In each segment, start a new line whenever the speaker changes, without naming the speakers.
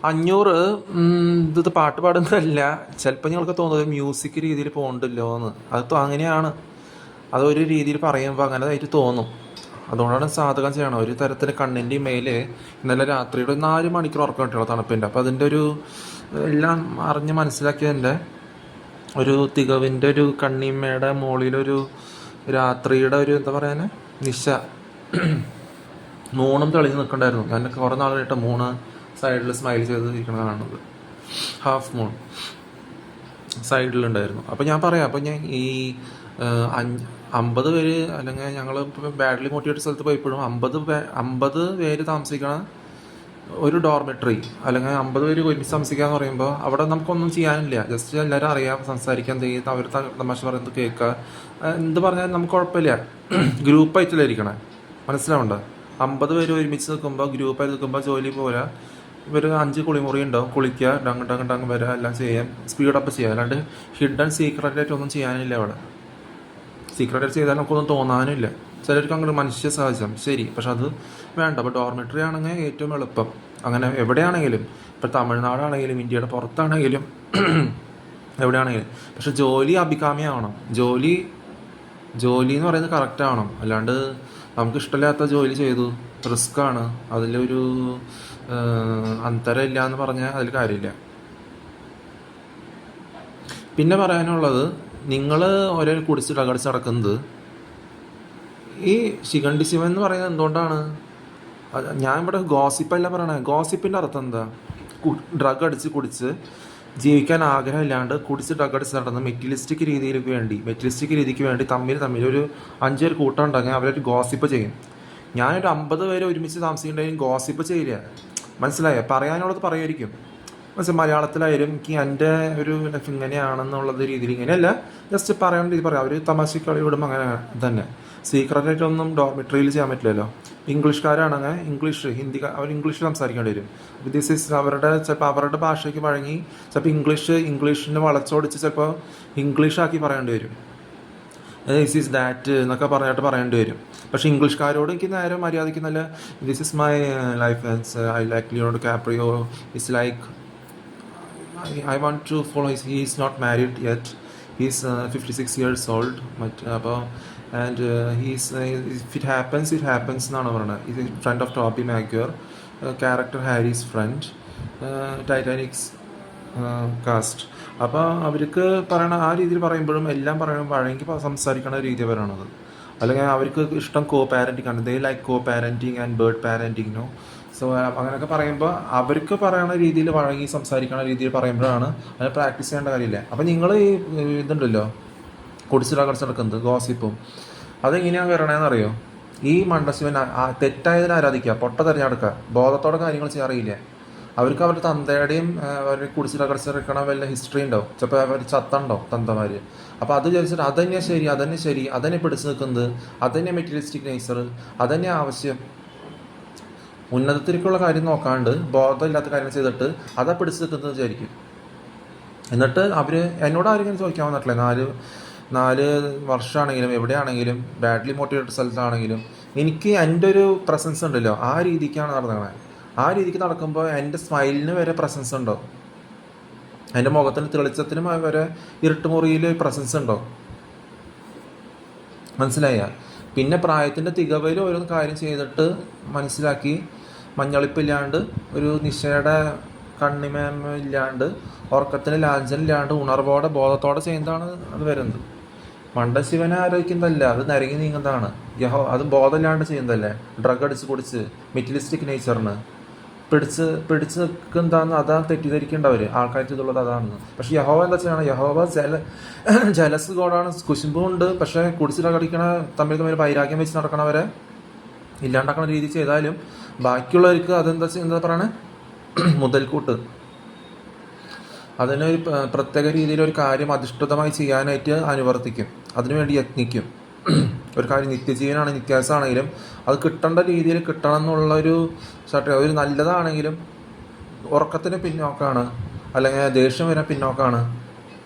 500 ഇത് പാട്ട് പാടുന്നതല്ല. ചിലപ്പോൾ നിങ്ങൾക്ക് തോന്നുന്നത് മ്യൂസിക് രീതിയിൽ പോകണ്ടല്ലോ എന്ന്. അത് അങ്ങനെയാണ്. അതൊരു രീതിയിൽ പറയുമ്പോൾ അങ്ങനെ ആയിട്ട് തോന്നും. അതുകൊണ്ടാണ് സാധകം ചെയ്യണം. ഒരു തരത്തിൽ കണ്ണിൻ്റെ മേല് ഇന്നലെ രാത്രിയുടെ 4 മണിക്കൂർ ഉറക്കം കിട്ടുള്ള തണുപ്പിൻ്റെ. അപ്പോൾ അതിൻ്റെ ഒരു എല്ലാം അറിഞ്ഞ് മനസ്സിലാക്കിയതിൻ്റെ ഒരു തികവിൻ്റെ ഒരു കണ്ണിമ്മയുടെ മുകളിലൊരു രാത്രിയുടെ ഒരു എന്താ പറയാൻ നിശ മൂണും തെളിഞ്ഞ് നിൽക്കണ്ടായിരുന്നു. ഞാൻ കുറേ നാളായിട്ട് മൂണ് സൈഡിൽ സ്മൈൽ ചെയ്ത് ഇരിക്കണം കാണുന്നത്. ഹാഫ് മൂൺ സൈഡിലുണ്ടായിരുന്നു. അപ്പോൾ ഞാൻ പറയാം, അപ്പോൾ ഞാൻ ഈ 50 പേര് അല്ലെങ്കിൽ ഞങ്ങൾ ഇപ്പോൾ ബാഡ്ലി മോട്ടിവേറ്റ് സ്ഥലത്ത് പോയപ്പോഴും 50 പേര് താമസിക്കണ ഒരു ഡോർമെട്രി അല്ലെങ്കിൽ 50 പേര് ഒരുമിച്ച് താമസിക്കുക എന്ന് പറയുമ്പോൾ അവിടെ നമുക്കൊന്നും ചെയ്യാനില്ല. ജസ്റ്റ് എല്ലാവരും അറിയാം, സംസാരിക്കാൻ എന്തെങ്കിലും അവർ തമാശ പറയുന്നത് കേൾക്കുക, എന്ത് പറഞ്ഞാലും നമുക്ക് കുഴപ്പമില്ല. ഗ്രൂപ്പായിട്ടല്ലേ ഇരിക്കണേ, മനസ്സിലാവണ്ട. 50 പേര് ഒരുമിച്ച് നിൽക്കുമ്പോൾ ഗ്രൂപ്പായിട്ട് നിൽക്കുമ്പോൾ ജോലി പോരാ. ഇവർ 5 കുളിമുറി ഉണ്ടാവും, കുളിക്കുക, ഡങ് വരിക, എല്ലാം ചെയ്യാം, സ്പീഡപ്പ് ചെയ്യുക. അല്ലാണ്ട് ഹിഡൻ സീക്രട്ടായിട്ട് ഒന്നും ചെയ്യാനില്ല അവിടെ. സീക്രട്ടായിട്ട് ചെയ്താൽ നമുക്കൊന്നും തോന്നാനില്ല. ചിലർക്ക് അങ്ങോട്ട് മനുഷ്യ സഹജം ശരി, പക്ഷെ അത് വേണ്ട. അപ്പോൾ ഡോർമെട്രി ആണെങ്കിൽ ഏറ്റവും എളുപ്പം. അങ്ങനെ എവിടെയാണെങ്കിലും, ഇപ്പോൾ തമിഴ്നാടാണെങ്കിലും ഇന്ത്യയുടെ പുറത്താണെങ്കിലും എവിടെയാണെങ്കിലും. പക്ഷെ ജോലി അഭികാമ്യമാവണം. ജോലി എന്ന് പറയുന്നത് കറക്റ്റ് ആവണം. അല്ലാണ്ട് നമുക്ക് ഇഷ്ടമില്ലാത്ത ജോലി ചെയ്തു, റിസ്ക്കാണ്, അതിലൊരു അന്തരം ഇല്ല എന്ന് പറഞ്ഞാൽ അതിൽ കാര്യമില്ല. പിന്നെ പറയാനുള്ളത്, നിങ്ങൾ ഒരേ കുടിച്ച് ഡകടിച്ച് നടക്കുന്നത് ഈ ശിഖണ്ഡി ശിവൻ എന്ന് പറയുന്നത് എന്തുകൊണ്ടാണ്? ഞാൻ ഇവിടെ ഗോസിപ്പല്ല പറയണേ. ഗോസിപ്പിൻ്റെ അർത്ഥം എന്താ? ഡ്രഗ് അടിച്ച് കുടിച്ച് ജീവിക്കാൻ ആഗ്രഹമില്ലാണ്ട് കുടിച്ച് ഡ്രഗ് അടിച്ച് നടന്ന് മെറ്റീരിയലിസ്റ്റിക് രീതിക്ക് വേണ്ടി തമ്മിൽ ഒരു 5 പേര് കൂട്ടം ഉണ്ടെങ്കിൽ അവരൊരു ഗോസിപ്പ് ചെയ്യും. ഞാനൊരു 50 പേര് ഒരുമിച്ച് താമസിക്കേണ്ടെങ്കിൽ ഗോസിപ്പ് ചെയ്യില്ല. മനസ്സിലായോ? പറയാനുള്ളത് പറയുമായിരിക്കും. മലയാളത്തിലായാലും എനിക്ക് എൻ്റെ ഒരു ലൈഫ് ഇങ്ങനെയാണെന്നുള്ളത് രീതിയിൽ ഇങ്ങനെയല്ല, ജസ്റ്റ് പറയേണ്ട രീതി പറയാം. അവർ തമാശക്കളി വിടുമ്പോൾ അങ്ങനെ തന്നെ. സീക്രട്ടായിട്ടൊന്നും ഡോർമെട്രിയിൽ ചെയ്യാൻ പറ്റില്ലല്ലോ. ഇംഗ്ലീഷുകാരാണെങ്കിൽ ഹിന്ദി അവർ ഇംഗ്ലീഷിൽ സംസാരിക്കേണ്ടി വരും. ദിസ് ഈസ് ചിലപ്പോൾ അവരുടെ ഭാഷയ്ക്ക് വഴങ്ങി ചിലപ്പോൾ ഇംഗ്ലീഷിനെ വളച്ചോടിച്ച് ചിലപ്പോൾ ഇംഗ്ലീഷാക്കി പറയേണ്ടി വരും. ദിസ് ഈസ് ദാറ്റ് എന്നൊക്കെ പറഞ്ഞിട്ട് പറയേണ്ടി വരും. പക്ഷേ ഇംഗ്ലീഷുകാരോട് എനിക്ക് നേരെ മര്യാദയ്ക്ക് നല്ല this is my life I like Leonardo Caprio is like I want to follow he is not married yet, he's 56 years old, അപ്പോൾ ആൻഡ് if it happens എന്നാണ് പറയുന്നത്. ഇത് friend of Tobey Maguire, character Harry's friend, Titanic's cast. അപ്പോൾ അവർക്ക് പറയണ ആ രീതിയിൽ പറയുമ്പോഴും എല്ലാം പറയുമ്പോൾ വഴങ്ങി സംസാരിക്കണ രീതി പറയണത്. അല്ലെങ്കിൽ അവർക്ക് ഇഷ്ടം പാരൻറ്റിങ് ആണ്. They like parenting and bird parenting no. So അങ്ങനെയൊക്കെ പറയുമ്പോൾ അവർക്ക് പറയുന്ന രീതിയിൽ വഴങ്ങി സംസാരിക്കുന്ന രീതിയിൽ പറയുമ്പോഴാണ് അത് പ്രാക്ടീസ് ചെയ്യേണ്ട കാര്യമില്ല. അപ്പം നിങ്ങൾ ഈ ഇതുണ്ടല്ലോ കുടിച്ചിടകടിച്ച് നടക്കുന്നത് ഗോസിപ്പും അതെങ്ങനെയാണ് വരണേന്നറിയോ? ഈ മണ്ടശിവൻ തെറ്റായതിനെ ആരാധിക്കുക, പൊട്ട തിരഞ്ഞെടുക്കുക, ബോധത്തോടെ കാര്യങ്ങൾ ചെയ്യാറിയില്ല. അവർക്ക് അവരുടെ തന്തയുടെയും അവർ കുടിച്ചിടകടിച്ചിറക്കണ വല്ല ഹിസ്റ്ററി ഉണ്ടാവും. ചിലപ്പോൾ അവർ ചത്തുണ്ടാവും തന്തമാർ. അപ്പോൾ അത് വിചാരിച്ചിട്ട് അതന്നെ ശരി അതന്നെ പിടിച്ച് നിൽക്കുന്നത്, അതന്നെ മെറ്റീരിയലിസ്റ്റിക് നേച്ചർ, അതന്നെ ആവശ്യം. ഉന്നതത്തിലേക്കുള്ള കാര്യം നോക്കാണ്ട് ബോധമില്ലാത്ത കാര്യം ചെയ്തിട്ട് അതാ പിടിച്ച് നിൽക്കുന്നത് വിചാരിക്കും. എന്നിട്ട് അവർ എന്നോട് ആരെങ്കിലും ചോദിക്കാൻ വന്നിട്ടില്ലേ, 4 വർഷമാണെങ്കിലും എവിടെയാണെങ്കിലും ബാഡ്ലി മോട്ടിവേറ്റഡ് സ്ഥലത്താണെങ്കിലും എനിക്ക് എൻ്റെ ഒരു പ്രസൻസ് ഉണ്ടല്ലോ, ആ രീതിക്കാണ് നടന്നത്. ആ രീതിക്ക് നടക്കുമ്പോൾ എൻ്റെ സ്മൈലിന് വരെ പ്രസൻസ് ഉണ്ടോ, എൻ്റെ മുഖത്തിന് തെളിച്ചത്തിനും വരെ ഇരുട്ടുമുറിയിൽ പ്രസൻസ് ഉണ്ടോ, മനസ്സിലായ? പിന്നെ പ്രായത്തിൻ്റെ തികവയിൽ ഓരോ കാര്യം ചെയ്തിട്ട് മനസ്സിലാക്കി മഞ്ഞളിപ്പില്ലാണ്ട് ഒരു നിശയുടെ കണ്ണിമയില്ലാണ്ട് ഉറക്കത്തിന് ലാഞ്ചനില്ലാണ്ട് ഉണർവോടെ ബോധത്തോടെ ചെയ്യുന്നതാണ് അത് വരുന്നത്. മണ്ടശിവനെ ആരോഗ്യതല്ല, അത് നരങ്ങി നീങ്ങുന്നതാണ്. അത് ബോധമില്ലാണ്ട് ചെയ്യുന്നതല്ലേ. ഡ്രഗ് അടിച്ച് കുടിച്ച് മെറ്റീരിയലിസ്റ്റിക് നേച്ചറിന് പിടിച്ച് നിൽക്കുന്നതാന്ന് അതാണ് തെറ്റിദ്ധരിക്കേണ്ടവർ. ആൾക്കാർക്ക് ഇതുള്ളത് അതാണെന്ന്. പക്ഷെ യഹോവ എന്താ ചെയ്യണം? യഹോവ ജലസ് ഗോഡാണ്. കുശുമ്പുണ്ട്. പക്ഷേ കുടിച്ചിടകടിക്കണ തമ്മിൽ വൈരാഗ്യം വെച്ച് നടക്കണവരെ ഇല്ലാണ്ടാക്കണ രീതി ചെയ്താലും ബാക്കിയുള്ളവർക്ക് എന്താ പറയണേ, മുതൽക്കൂട്ട്. അതിനൊരു പ്രത്യേക രീതിയിൽ ഒരു കാര്യം അധിഷ്ഠിതമായി ചെയ്യാനായിട്ട് അനുവർത്തിക്കും, അതിനുവേണ്ടി യത്നിക്കും. ഒരു കാര്യം നിത്യജീവനാണ്, നിത്യാസമാണെങ്കിലും അത് കിട്ടേണ്ട രീതിയിൽ കിട്ടണം എന്നുള്ളൊരു ഒരു നല്ലതാണെങ്കിലും ഉറക്കത്തിന് പിന്നോക്കാണ്, അല്ലെങ്കിൽ ദേഷ്യം വരാൻ പിന്നോക്കാണ്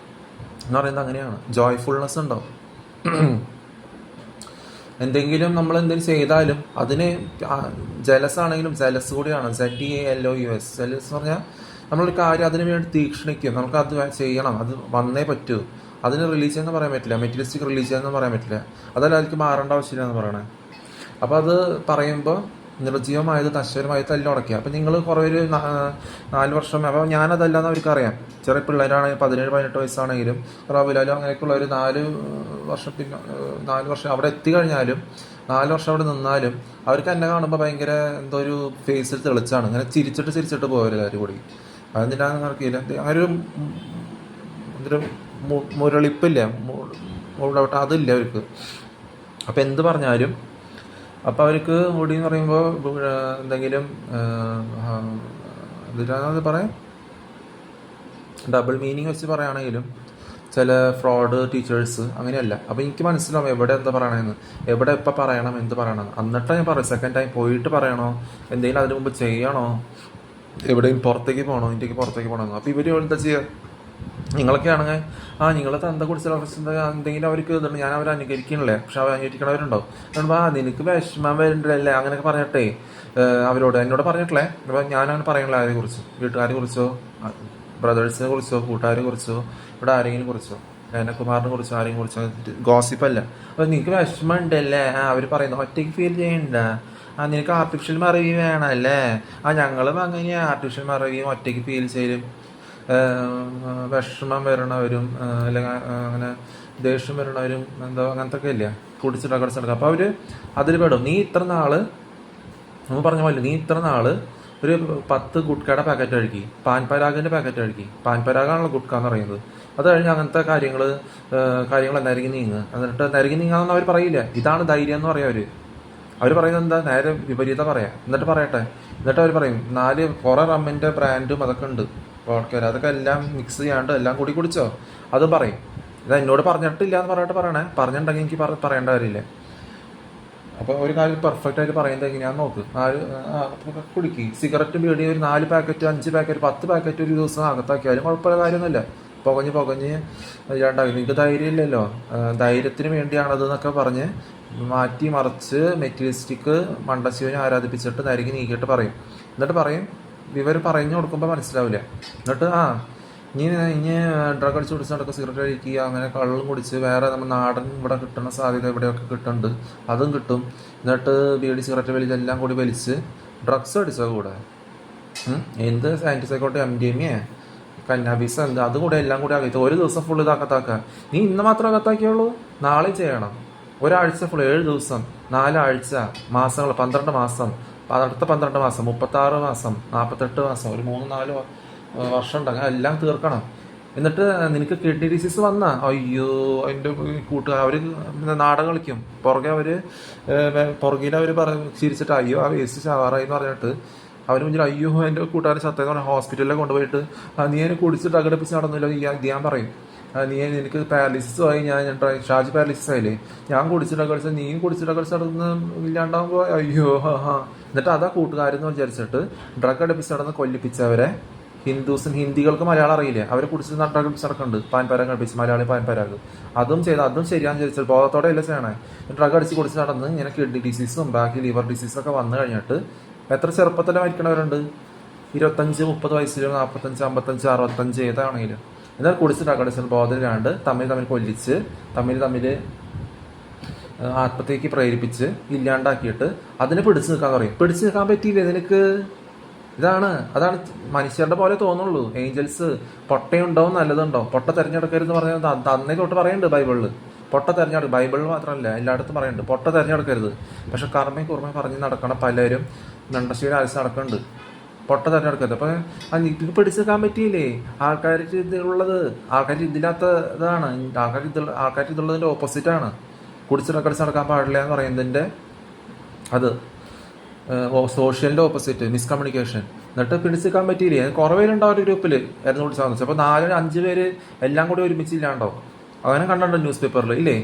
എന്ന് പറയുന്നത് അങ്ങനെയാണ്. ജോയ്ഫുൾനെസ് ഉണ്ടാവും. എന്തെങ്കിലും നമ്മൾ എന്തെങ്കിലും ചെയ്താലും അതിന് ജലസ് ആണെങ്കിലും ജലസ് കൂടിയാണ്, ZELOUS. ജലസ് എന്ന് പറഞ്ഞാൽ നമ്മളൊരു കാര്യം അതിന് വേണ്ടി തീക്ഷ്ണിക്കും, നമുക്ക് അത് ചെയ്യണം, അത് വന്നേ പറ്റൂ. അതിന് റിലീജിയൻ എന്ന് പറയാൻ പറ്റില്ല, മെറ്റീരിയലിസ്റ്റിക് റിലീജിയൻ എന്ന് പറയാൻ പറ്റില്ല. അതല്ല അതിലേക്ക് മാറേണ്ട ആവശ്യമില്ല എന്ന് പറയണേ. അപ്പോൾ അത് പറയുമ്പോൾ നിർജ്ജീവമായത് നശ്വരമായത് എല്ലാം ഉടക്കുക. അപ്പം നിങ്ങൾ കുറേ ഒരു 4 വർഷം, അപ്പോൾ ഞാനതല്ലാന്ന് അവർക്കറിയാം. ചെറിയ പിള്ളേരാണെങ്കിൽ 17-18 വയസ്സാണെങ്കിലും റബിലാലും അങ്ങനെയൊക്കെയുള്ള ഒരു 4 വർഷം, പിന്നെ 4 വർഷം അവിടെ എത്തിക്കഴിഞ്ഞാലും 4 വർഷം അവിടെ നിന്നാലും അവർക്ക് എന്നെ കാണുമ്പോൾ ഭയങ്കര എന്തോ ഒരു ഫേസിൽ തെളിച്ചാണ്, ഇങ്ങനെ ചിരിച്ചിട്ട് പോകരുത് കൂടി. അതെന്തിനാന്ന് അറിയില്ല, അങ്ങനെ ഒരു എന്തൊരു മുരളിപ്പില്ല, അതില്ല അവർക്ക്. അപ്പം എന്ത് പറഞ്ഞാലും അപ്പോൾ അവർക്ക് മുടി എന്ന് പറയുമ്പോൾ എന്തെങ്കിലും എന്തിനാണെന്ന് പറയാം, ഡബിൾ മീനിങ് വെച്ച് പറയുകയാണെങ്കിലും ചില ഫ്രോഡ് ടീച്ചേഴ്സ് അങ്ങനെയല്ല. അപ്പോൾ എനിക്ക് മനസ്സിലാവും എവിടെ എന്താ പറയണമെന്ന്, എവിടെ എപ്പോൾ പറയണം, എന്ത് പറയണം. എന്നിട്ടാണ് ഞാൻ പറയും. സെക്കൻഡ് ടൈം പോയിട്ട് പറയണോ, എന്തെങ്കിലും അതിന് മുമ്പ് ചെയ്യണോ, എവിടെയും പുറത്തേക്ക് പോകണോ, ഇന്ത്യക്ക് പുറത്തേക്ക് പോകണമെന്ന്. അപ്പോൾ ഇവർ എന്താ ചെയ്യുക, നിങ്ങളൊക്കെ ആണെങ്കിൽ നിങ്ങളെ തന്ത കുടിച്ച എന്തെങ്കിലും അവർക്ക് ഇതുണ്ട്, ഞാൻ അവരെ അനുകരിക്കണില്ലേ, പക്ഷെ അവർ അനുകരിക്കണവരുണ്ടാവും. അതുകൊണ്ട് നിനക്ക് വിഷമം വരുന്നുണ്ടല്ലേ അങ്ങനെയൊക്കെ പറഞ്ഞിട്ടേ എന്നോട് പറഞ്ഞിട്ടില്ലേ. അപ്പോൾ ഞാനങ്ങനെ പറയണില്ല ആരെ കുറിച്ച്, വീട്ടുകാരെ കുറിച്ചോ ബ്രദേഴ്സിനെ കുറിച്ചോ കൂട്ടുകാരെ കുറിച്ചോ ഇവിടെ ആരെങ്കിലും കുറിച്ചോ കുമാറിനെ കുറിച്ചോ ആരെങ്കിലും കുറിച്ചോ ഗോസിപ്പല്ല. അപ്പോൾ നിനക്ക് വിഷമം ഉണ്ടല്ലേ, അവർ പറയുന്നു ഒറ്റയ്ക്ക് ഫീൽ ചെയ്യണ്ട, നിനക്ക് ആർട്ടിഫിഷ്യൽ മറവി വേണമല്ലേ, ഞങ്ങളും അങ്ങനെയാണ് ആർട്ടിഫിഷ്യൽ മറവിയും ഒറ്റയ്ക്ക് ഫീൽ ചെയ്യലും വിഷമം വരണവരും അല്ലെങ്കിൽ അങ്ങനെ ദേഷ്യം വരണവരും എന്തോ അങ്ങനത്തെ ഒക്കെ ഇല്ല കുടിച്ചിട്ട് കടിച്ചിടക്കുക. അപ്പോൾ അവർ അതിൽ പെടും. നീ ഇത്ര നാള് നമ്മൾ പറഞ്ഞ പോലെ നീ ഇത്ര നാള് ഒരു 10 ഗുഡ്കയുടെ പാക്കറ്റ് കഴിക്കി, പാൻപരാഗിൻ്റെ പാക്കറ്റ് കഴിക്കി. പാൻപരാഗാണല്ലോ ഗുഡ്ക എന്ന് പറയുന്നത്. അത് കഴിഞ്ഞ് അങ്ങനത്തെ കാര്യങ്ങൾ നരകി നീങ്ങുക. എന്നിട്ട് നരകി നീങ്ങാന്ന് അവർ പറയില്ല. ഇതാണ് ധൈര്യം എന്ന് പറയാം അവർ പറയുന്നത് എന്താ, നേരെ വിപരീതം പറയാം. എന്നിട്ട് അവർ പറയും 4 കുറേ റമ്മിൻ്റെ ബ്രാൻഡും അതൊക്കെ ഉണ്ട് വോഡ്ക, അതൊക്കെ എല്ലാം മിക്സ് ചെയ്യാണ്ട് എല്ലാം കൂടി കുടിച്ചോ, അതും പറയും. ഇത് എന്നോട് പറഞ്ഞിട്ടില്ല എന്ന് പറഞ്ഞിട്ടുണ്ടെങ്കിൽ എനിക്ക് പറയേണ്ട കാര്യമില്ല. അപ്പോൾ ഒരു കാര്യം പെർഫെക്റ്റ് ആയിട്ട് പറയുന്നത് എങ്ങനെയാണെന്ന് നോക്ക്. 4 കുടിക്ക്. സിഗരറ്റ് ബീഡി ഒരു 4 പാക്കറ്റ് 5 പാക്കറ്റ് 10 പാക്കറ്റ് ഒരു ദിവസം അകത്താക്കിയാലും കുഴപ്പമുള്ള കാര്യമൊന്നുമില്ല. പുകഞ്ഞ് ഇല്ലാണ്ടാകും. നിങ്ങൾക്ക് ധൈര്യമില്ലല്ലോ, ധൈര്യത്തിന് വേണ്ടിയാണത് എന്നൊക്കെ പറഞ്ഞ് മാറ്റി മറിച്ച് മെറ്റീരിയലിസ്റ്റിക് മണ്ടശിവനെ ആരാധിപ്പിച്ചിട്ട് നരകി നീക്കിയിട്ട് പറയും. എന്നിട്ട് പറയും, ഇവർ പറഞ്ഞു കൊടുക്കുമ്പോൾ മനസ്സിലാവില്ല. എന്നിട്ട് ഇനി ഡ്രഗ് അടിച്ച് കുടിച്ച് നടക്കുക, സിഗരറ്റ് കഴിക്കുക, അങ്ങനെ കള്ളും കുടിച്ച് വേറെ നമ്മൾ നാടൻ ഇവിടെ കിട്ടുന്ന സാധ്യത ഇവിടെയൊക്കെ കിട്ടുന്നുണ്ട്, അതും കിട്ടും. എന്നിട്ട് ബീഡി സിഗരറ്റ് വലിച്ചെല്ലാം കൂടി വലിച്ച് ഡ്രഗ്സ് അടിച്ചത് കൂടെ എന്ത് ആൻറ്റിസൈക്കോട്ടിക് MDMA കന്നാബീസ് എന്ത് അതും കൂടെ എല്ലാം കൂടി ആക്കി ഒരു ദിവസം ഫുൾ ഇതാക്കത്താക്കുക. നീ ഇന്ന് മാത്രം അകത്താക്കിയുള്ളൂ, നാളെ ചെയ്യണം. ഒരാഴ്ച ഫുൾ 7 ദിവസം 4 ആഴ്ച മാസങ്ങൾ 12 മാസം, അടുത്ത 12 മാസം 36 മാസം 48 മാസം, ഒരു 3-4 വർഷം ഉണ്ട്. അങ്ങനെ എല്ലാം തീർക്കണം. എന്നിട്ട് നിനക്ക് കിഡ്നി ഡിസീസ് വന്നാ അയ്യോ എൻ്റെ കൂട്ടുകാർ അവർ നാടകം കളിക്കും. പുറകിൽ അവർ ചിരിച്ചിട്ട് അയ്യോ ആ വേസ്റ്റ് ചാവാറായി എന്ന് പറഞ്ഞിട്ട് അവർ മുന്നിൽ അയ്യോ എൻ്റെ കൂട്ടുകാരൻ ചത്തേന്ന് പറഞ്ഞാൽ ഹോസ്പിറ്റലിൽ കൊണ്ടുപോയിട്ട് നീ എന്നെ കുടിച്ചിട്ട് അകടപ്പിച്ച് നടന്നില്ല ഞാൻ പറയും, എനിക്ക് പാരലിസിസ് ആയി, ഞാൻ ഷാജി പാരലിസിസ് ആയില്ലേ, ഞാൻ കുടിച്ചിട്ട് നീയും കുടിച്ചിട്ട് നടന്ന് ഇല്ലാണ്ടാകുമ്പോൾ അയ്യോ എന്നിട്ട് അതാ കൂട്ടുകാരെന്ന് വിചാരിച്ചിട്ട് ഡ്രഗ് അടിപ്പിച്ച് നടന്ന് കൊല്ലിപ്പിച്ചവരെ ഹിന്ദികൾക്ക് മലയാളം അറിയില്ല, അവരെ കുടിച്ച് ഡ്രഗ് അടിപ്പിച്ച് നടക്കുന്നുണ്ട്. പാൻപരാഗ് അടിപ്പിച്ച് മലയാളി പാൻപരാഗ് അതും ശരിയാന്ന് വിചാരിച്ചത് ബോധത്തോടെ അല്ല ചെയ്യണേ. ഡ്രഗ് അടിച്ച് കുടിച്ച് നടന്ന് ഇങ്ങനെ കിഡ്നി ഡിസീസും ബാക്കി ലിവർ ഡിസീസൊക്കെ വന്നു കഴിഞ്ഞിട്ട് എത്ര ചെറുപ്പത്തിൽ മരിക്കണവരുണ്ട്, 25-30 വയസ്സിലും 45, 55, 65 ഏതാണെങ്കിലും. എന്നാൽ കുടിച്ച് ഡ്രഗ് അടിച്ച് ബോധമില്ലാണ്ട് തമ്മിൽ കൊല്ലിച്ച് തമ്മിൽ ആത്മഹത്യക്ക് പ്രേരിപ്പിച്ച് ഇല്ലാണ്ടാക്കിയിട്ട് അതിനെ പിടിച്ചു നിൽക്കാൻ പറയും. പിടിച്ചു നിൽക്കാൻ പറ്റിയില്ലേ നിനക്ക്? അതാണ് മനുഷ്യരുടെ പോലെ തോന്നുള്ളൂ. ഏഞ്ചൽസ് പൊട്ടയുണ്ടാവും നല്ലതുണ്ടാവും. പൊട്ട തിരഞ്ഞെടുക്കരുതെന്ന് പറഞ്ഞാൽ അന്നേ തൊട്ട് പറയുന്നുണ്ട് ബൈബിളിൽ. പൊട്ട തിരഞ്ഞെടുക്കും, ബൈബിളിൽ മാത്രമല്ല എല്ലായിടത്തും പറയുന്നുണ്ട് പൊട്ട തിരഞ്ഞെടുക്കരുത്. പക്ഷെ കർമ്മയും കുർമ്മയും പറഞ്ഞ് നടക്കണ പലരും നണ്ടശ്ശേരി ആഴ്ച നടക്കുന്നുണ്ട്. പൊട്ട തിരഞ്ഞെടുക്കരുത്. അപ്പം ഇത് പിടിച്ചു നിൽക്കാൻ പറ്റിയില്ലേ? ആൾക്കാർക്ക് ഇതിലുള്ളത് ഇതില്ലാത്ത ഇതാണ്. ആൾക്കാർക്ക് ഇതുള്ളതിൻ്റെ ഓപ്പോസിറ്റാണ്. കുടിച്ച് നടക്കാൻ പാടില്ല എന്ന് പറയുന്നതിൻ്റെ അത് സോഷ്യലിൻ്റെ ഓപ്പോസിറ്റ് മിസ്കമ്മ്യൂണിക്കേഷൻ. എന്നിട്ട് പിടിച്ചിരിക്കാൻ പറ്റിയില്ലേ? കുറേ പേരുണ്ടാവും ഒരു ഗ്രൂപ്പിൽ ആയിരുന്നു കുടിച്ചാൽ വെച്ചാൽ. അപ്പോൾ 4-5 പേര് എല്ലാം കൂടി ഒരുമിച്ചില്ലാണ്ടോ അങ്ങനെ കണ്ടോ ന്യൂസ് പേപ്പറിൽ ഇല്ലേ?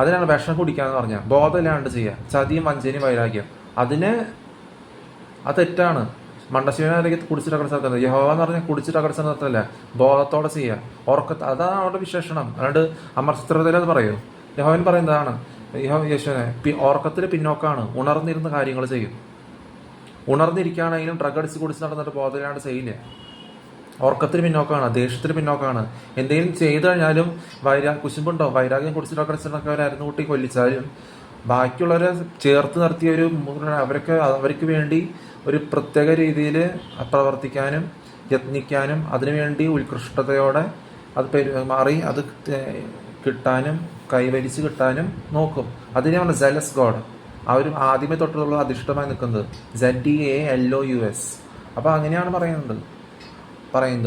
അതിനാണ് വിഷം കുടിക്കാന്ന് പറഞ്ഞാൽ ബോധമില്ലാണ്ട് ചെയ്യുക. ചതിയും വഞ്ചനയും വൈരാഗ്യം അത് തെറ്റാണ്. മണ്ടശിവനാലേക്ക് കുടിച്ചിട്ട് നടത്തുന്നത് യഹോവ എന്ന് പറഞ്ഞാൽ കുടിച്ചിട്ട് നടത്തല്ല, ബോധത്തോടെ ചെയ്യുക. അതാണ് അവരുടെ വിശേഷണം. അല്ലാണ്ട് അമർചിത്രത്തിൽ അത് പറയൂ. യഹോവൻ പറയുന്നതാണ് യേശുവിനെ ഉറക്കത്തിൽ പിന്നോക്കാണ്, ഉണർന്നിരുന്ന കാര്യങ്ങൾ ചെയ്യും. ഉണർന്നിരിക്കുകയാണെങ്കിലും ഡ്രഗ് അടിച്ച് കുടിച്ച് നടന്നിട്ട് ബോധമില്ലാണ്ട് ചെയ്യില്ല. ഉറക്കത്തിന് പിന്നോക്കാണ്, ദേഷ്യത്തിന് പിന്നോക്കാണ്. എന്തെങ്കിലും ചെയ്തു കഴിഞ്ഞാലും കുശുമ്പുണ്ടാവും. വൈരാഗ്യം കുടിച്ച് ഡ്രഗ് അടിച്ചിട്ടൊക്കെ അവരായിരുന്നു കൂട്ടി കൊല്ലിച്ചാലും ബാക്കിയുള്ളവരെ ചേർത്ത് നിർത്തിയ അവർക്ക് വേണ്ടി ഒരു പ്രത്യേക രീതിയിൽ പ്രവർത്തിക്കാനും യത്നിക്കാനും അതിനുവേണ്ടി ഉത്കൃഷ്ടതയോടെ അത് മാറി അത് കിട്ടാനും കൈവരിച്ച് കിട്ടാനും നോക്കും. അതിനെയാണ് ജലസ് ഗോഡ്. അവർ ആദ്യമേ തൊട്ടുള്ള അധിഷ്ഠമായി നിൽക്കുന്നത് ZEALOUS. അപ്പോൾ അങ്ങനെയാണ് പറയുന്നത്.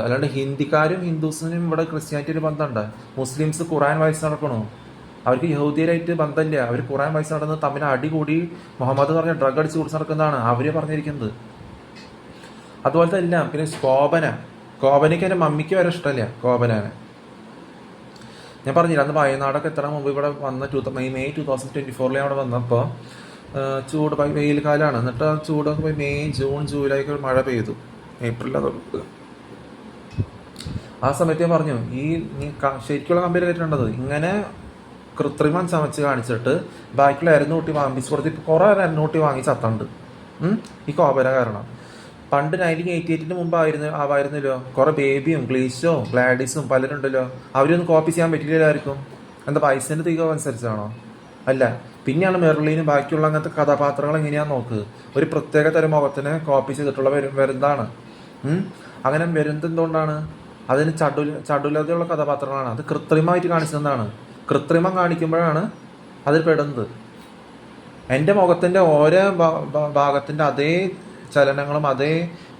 അല്ലാണ്ട് ഹിന്ദുസിനും ഇവിടെ ക്രിസ്ത്യാനിറ്റി ഒരു ബന്ധമുണ്ട്. മുസ്ലിംസ് ഖുറാൻ വായിച്ച് നടക്കണോ? അവർക്ക് യഹൂദിയരായിട്ട് ബന്ധമില്ല. അവർ ഖുറാൻ വായിച്ച് നടന്ന് തമ്മിൽ അടികൂടി മുഹമ്മദ് പറഞ്ഞ ഡ്രഗ് അടിച്ച് കുടിച്ച് നടക്കുന്നതാണ് അവർ പറഞ്ഞിരിക്കുന്നത്. അതുപോലത്തെ എല്ലാം. പിന്നെ കോപനയ്ക്ക് എൻ്റെ മമ്മിക്ക് വരെ ഇഷ്ടമല്ല കോപനാനെ. ഞാൻ പറഞ്ഞില്ല, അന്ന് വയനാടൊക്കെ എത്ര മുമ്പ് ഇവിടെ വന്ന May 2024 അവിടെ വന്നപ്പോൾ ചൂട് വെയിൽ കാലമാണ്. എന്നിട്ട് ആ ചൂടൊക്കെ പോയി May, June, July ഒക്കെ മഴ പെയ്തു. ഏപ്രിലൊക്കെ ആ സമയത്ത് ഞാൻ പറഞ്ഞു, നീ ശരിക്കുള്ള കമ്പനി കേട്ടിട്ടുണ്ടത് ഇങ്ങനെ കൃത്രിമം ചമച്ച് കാണിച്ചിട്ട് ബാക്കിയുള്ള അരനൂട്ടി ബിസ് കൊടുത്ത് കുറേ അരനൂട്ടി വാങ്ങി ചത്തണ്ട് ഈ കോപന കാരണം. പണ്ട് 1988 ആവായിരുന്നല്ലോ കുറെ ബേബിയും ഗ്ലീഷോ ഗ്ലാഡിസും പലരുണ്ടല്ലോ. അവരൊന്നും കോപ്പി ചെയ്യാൻ പറ്റില്ലായിരിക്കും. എന്താ പൈസേൻ്റെ തികവ് അനുസരിച്ചാണോ? അല്ല. പിന്നെയാണ് മെർലിനും ബാക്കിയുള്ള അങ്ങനത്തെ കഥാപാത്രങ്ങൾ എങ്ങനെയാന്ന് നോക്ക്. ഒരു പ്രത്യേക തരം മുഖത്തിനെ കോപ്പി ചെയ്തിട്ടുള്ള വരുന്നതാണ്. അങ്ങനെ വരുന്നത് എന്തുകൊണ്ടാണ്? അതിന് ചടുലതയുള്ള കഥാപാത്രങ്ങളാണ്. അത് കൃത്രിമമായിട്ട് കാണിച്ചതാണ്. കൃത്രിമം കാണിക്കുമ്പോഴാണ് അതിൽ പെടുന്നത്. എൻ്റെ മുഖത്തിൻ്റെ ഓരോ ഭാഗത്തിൻ്റെ അതേ ചലനങ്ങളും അതേ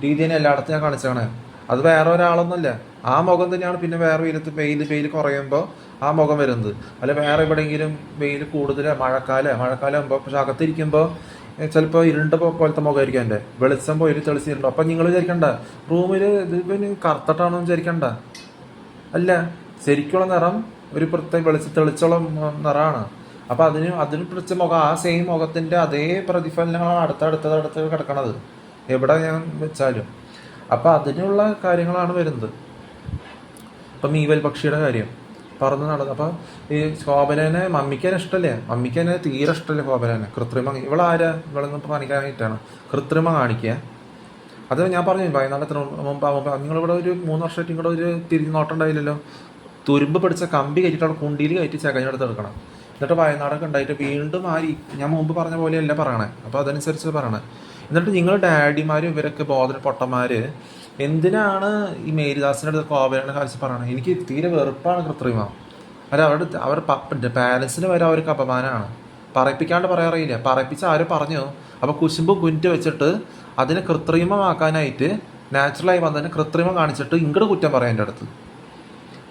രീതിയിൽ എല്ലായിടത്തും ഞാൻ കാണിച്ചാണ്. അത് വേറെ ഒരാളൊന്നുമല്ല. ആ മുഖം തന്നെയാണ് പിന്നെ വേറെ വെയിൽ കുറയുമ്പോൾ ആ മുഖം വരുന്നത്. അല്ല വേറെ എവിടെയെങ്കിലും വെയിൽ കൂടുതൽ മഴക്കാലം ആകുമ്പോൾ പക്ഷെ അകത്തിരിക്കുമ്പോൾ ചിലപ്പോൾ ഇരുണ്ട പോലത്തെ മുഖമായിരിക്കും. എൻ്റെ വെളിച്ചം പോയി തെളിച്ചിട്ടുണ്ടോ. അപ്പം നിങ്ങൾ വിചാരിക്കണ്ട റൂമിൽ ഇത് പിന്നെ കറുത്തിട്ടാണെന്ന് വിചാരിക്കണ്ട. അല്ല, ശരിക്കുള്ള നിറം ഒരു പ്രത്യേക തെളിച്ചുള്ള നിറമാണ്. അപ്പം അതിന് പിടിച്ച മുഖം ആ സെയിം മുഖത്തിൻ്റെ അതേ പ്രതിഫലനങ്ങളാണ് അടുത്ത് കിടക്കണത് എവിടെ ഞാൻ വെച്ചാലും. അപ്പം അതിനുള്ള കാര്യങ്ങളാണ് വരുന്നത്. ഇപ്പം മീവൽ പക്ഷിയുടെ കാര്യം പറന്ന് നടന്നു. അപ്പം ഈ കോപനെ മമ്മിക്കാൻ ഇഷ്ടമല്ലേ? മമ്മിക്കനെ തീരെ ഇഷ്ടമല്ലേ കോപനെ? കൃത്രിമം ഇവളൊന്നും കാണിക്കാനായിട്ടാണ് കൃത്രിമം കാണിക്കുക. അത് ഞാൻ പറഞ്ഞു വയനാടത്തിന് മുമ്പ് നിങ്ങളിവിടെ ഒരു 3 വർഷമായിട്ട് ഇങ്ങോട്ട് ഒരു തിരിഞ്ഞ് നോട്ടമുണ്ടായില്ലല്ലോ. തുരുമ്പ് പിടിച്ച കമ്പി കയറ്റിട്ട് കുണ്ടിയിൽ കയറ്റി ചകഞ്ഞെടുത്ത് എടുക്കണം. എന്നിട്ട് വയനാടൊക്കെ ഉണ്ടായിട്ട് വീണ്ടും ഞാൻ മുമ്പ് പറഞ്ഞ പോലെയല്ല പറയണേ. അപ്പോൾ അതനുസരിച്ച് പറയണേ. എന്നിട്ട് നിങ്ങൾ ഡാഡിമാരും ഇവരൊക്കെ പൊട്ടന്മാർ എന്തിനാണ് ഈ മേരിദാസിൻ്റെ അടുത്ത് കോപനയുടെ കാഴ്ച പറയണത്? എനിക്ക് തീരെ വെറുപ്പാണ് കൃത്രിമം. അവരുടെ പാരൻസിന് വരെ അവർക്ക് അപമാനമാണ്. പറയിപ്പിക്കാണ്ട് പറയാറിയില്ല. പറയിപ്പിച്ച് ആരും പറഞ്ഞു. അപ്പോൾ കുശുമ്പും കുറ്റ വെച്ചിട്ട് അതിനെ കൃത്രിമമാക്കാനായിട്ട് നാച്ചുറലായി വന്നതിന് കൃത്രിമം കാണിച്ചിട്ട് ഇങ്ങോട്ട് കുറ്റം പറയാം എൻ്റെ അടുത്ത്.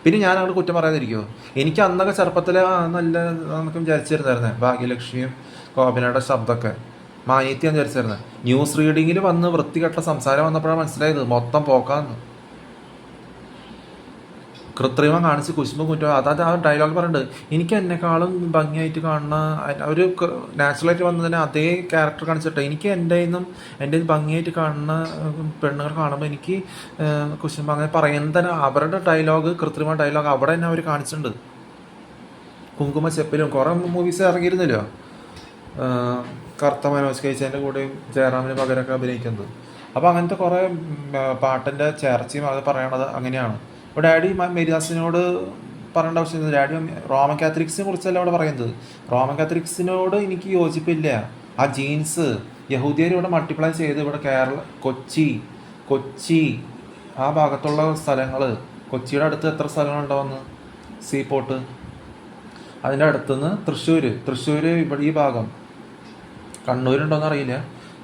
പിന്നെ ഞാൻ അങ്ങോട്ട് കുറ്റം പറയാതിരിക്കുമോ? എനിക്ക് അന്നൊക്കെ ചെറുപ്പത്തിൽ നല്ല നമുക്ക് വിചാരിച്ചിരുന്നായിരുന്നേ ഭാഗ്യലക്ഷ്മിയും കോപനയുടെ ശബ്ദമൊക്കെ മാനിത്യം വിചാരിച്ചിരുന്നത്. ന്യൂസ് റീഡിങ്ങിൽ വന്ന് വൃത്തികെട്ട സംസാരം വന്നപ്പോഴാണ് മനസ്സിലായത് മൊത്തം പോക്കാന്ന്. കൃത്രിമം കാണിച്ച് കുശുമ്പ് കുറ്റം. അതായത് ആ ഡയലോഗ് പറയുന്നുണ്ട്, എനിക്ക് എന്നെക്കാളും ഭംഗിയായിട്ട് കാണുന്ന ഒരു നാച്ചുറലായിട്ട് വന്നതിന് അതേ ക്യാരക്ടർ കാണിച്ചിട്ട് എനിക്ക് എൻ്റെ ഭംഗിയായിട്ട് കാണുന്ന പെണ്ണുങ്ങൾ കാണുമ്പോൾ എനിക്ക് കുശുമ്പ് അങ്ങനെ പറയുന്നത് അവരുടെ ഡയലോഗ് കൃത്രിമ ഡയലോഗ് അവിടെ തന്നെ അവർ കാണിച്ചിട്ടുണ്ട്. കുങ്കുമ ചെപ്പിലും കുറേ മൂവീസ് ഇറങ്ങിയിരുന്നല്ലോ. കറുത്ത മനോജ് കഴിച്ചതിൻ്റെ കൂടെയും ജയറാമിന് പകരമൊക്കെ അഭിനയിക്കുന്നത്. അപ്പോൾ അങ്ങനത്തെ കുറേ പാട്ടിൻ്റെ ചേർച്ചയും അത് പറയണത് അങ്ങനെയാണ്. ഇപ്പോൾ ഡാഡി മേരിദാസിനോട് പറയേണ്ട ആവശ്യമില്ല. ഡാഡി റോമൻ കാത്തലിക്സിനെ കുറിച്ചല്ല അവിടെ പറയുന്നത്. റോമൻ കാത്തലിക്സിനോട് എനിക്ക് യോജിപ്പില്ല. ആ ജീൻസ് യഹൂദിയർ ഇവിടെ മൾട്ടിപ്ലൈ ചെയ്ത് ഇവിടെ കൊച്ചി ആ ഭാഗത്തുള്ള സ്ഥലങ്ങൾ, കൊച്ചിയുടെ അടുത്ത് എത്ര സ്ഥലങ്ങളുണ്ടാവുന്നു? സീപോർട്ട്, അതിൻ്റെ അടുത്തുനിന്ന് തൃശ്ശൂർ ഇവിടെ ഈ ഭാഗം, കണ്ണൂരുണ്ടോയെന്ന് അറിയില്ല,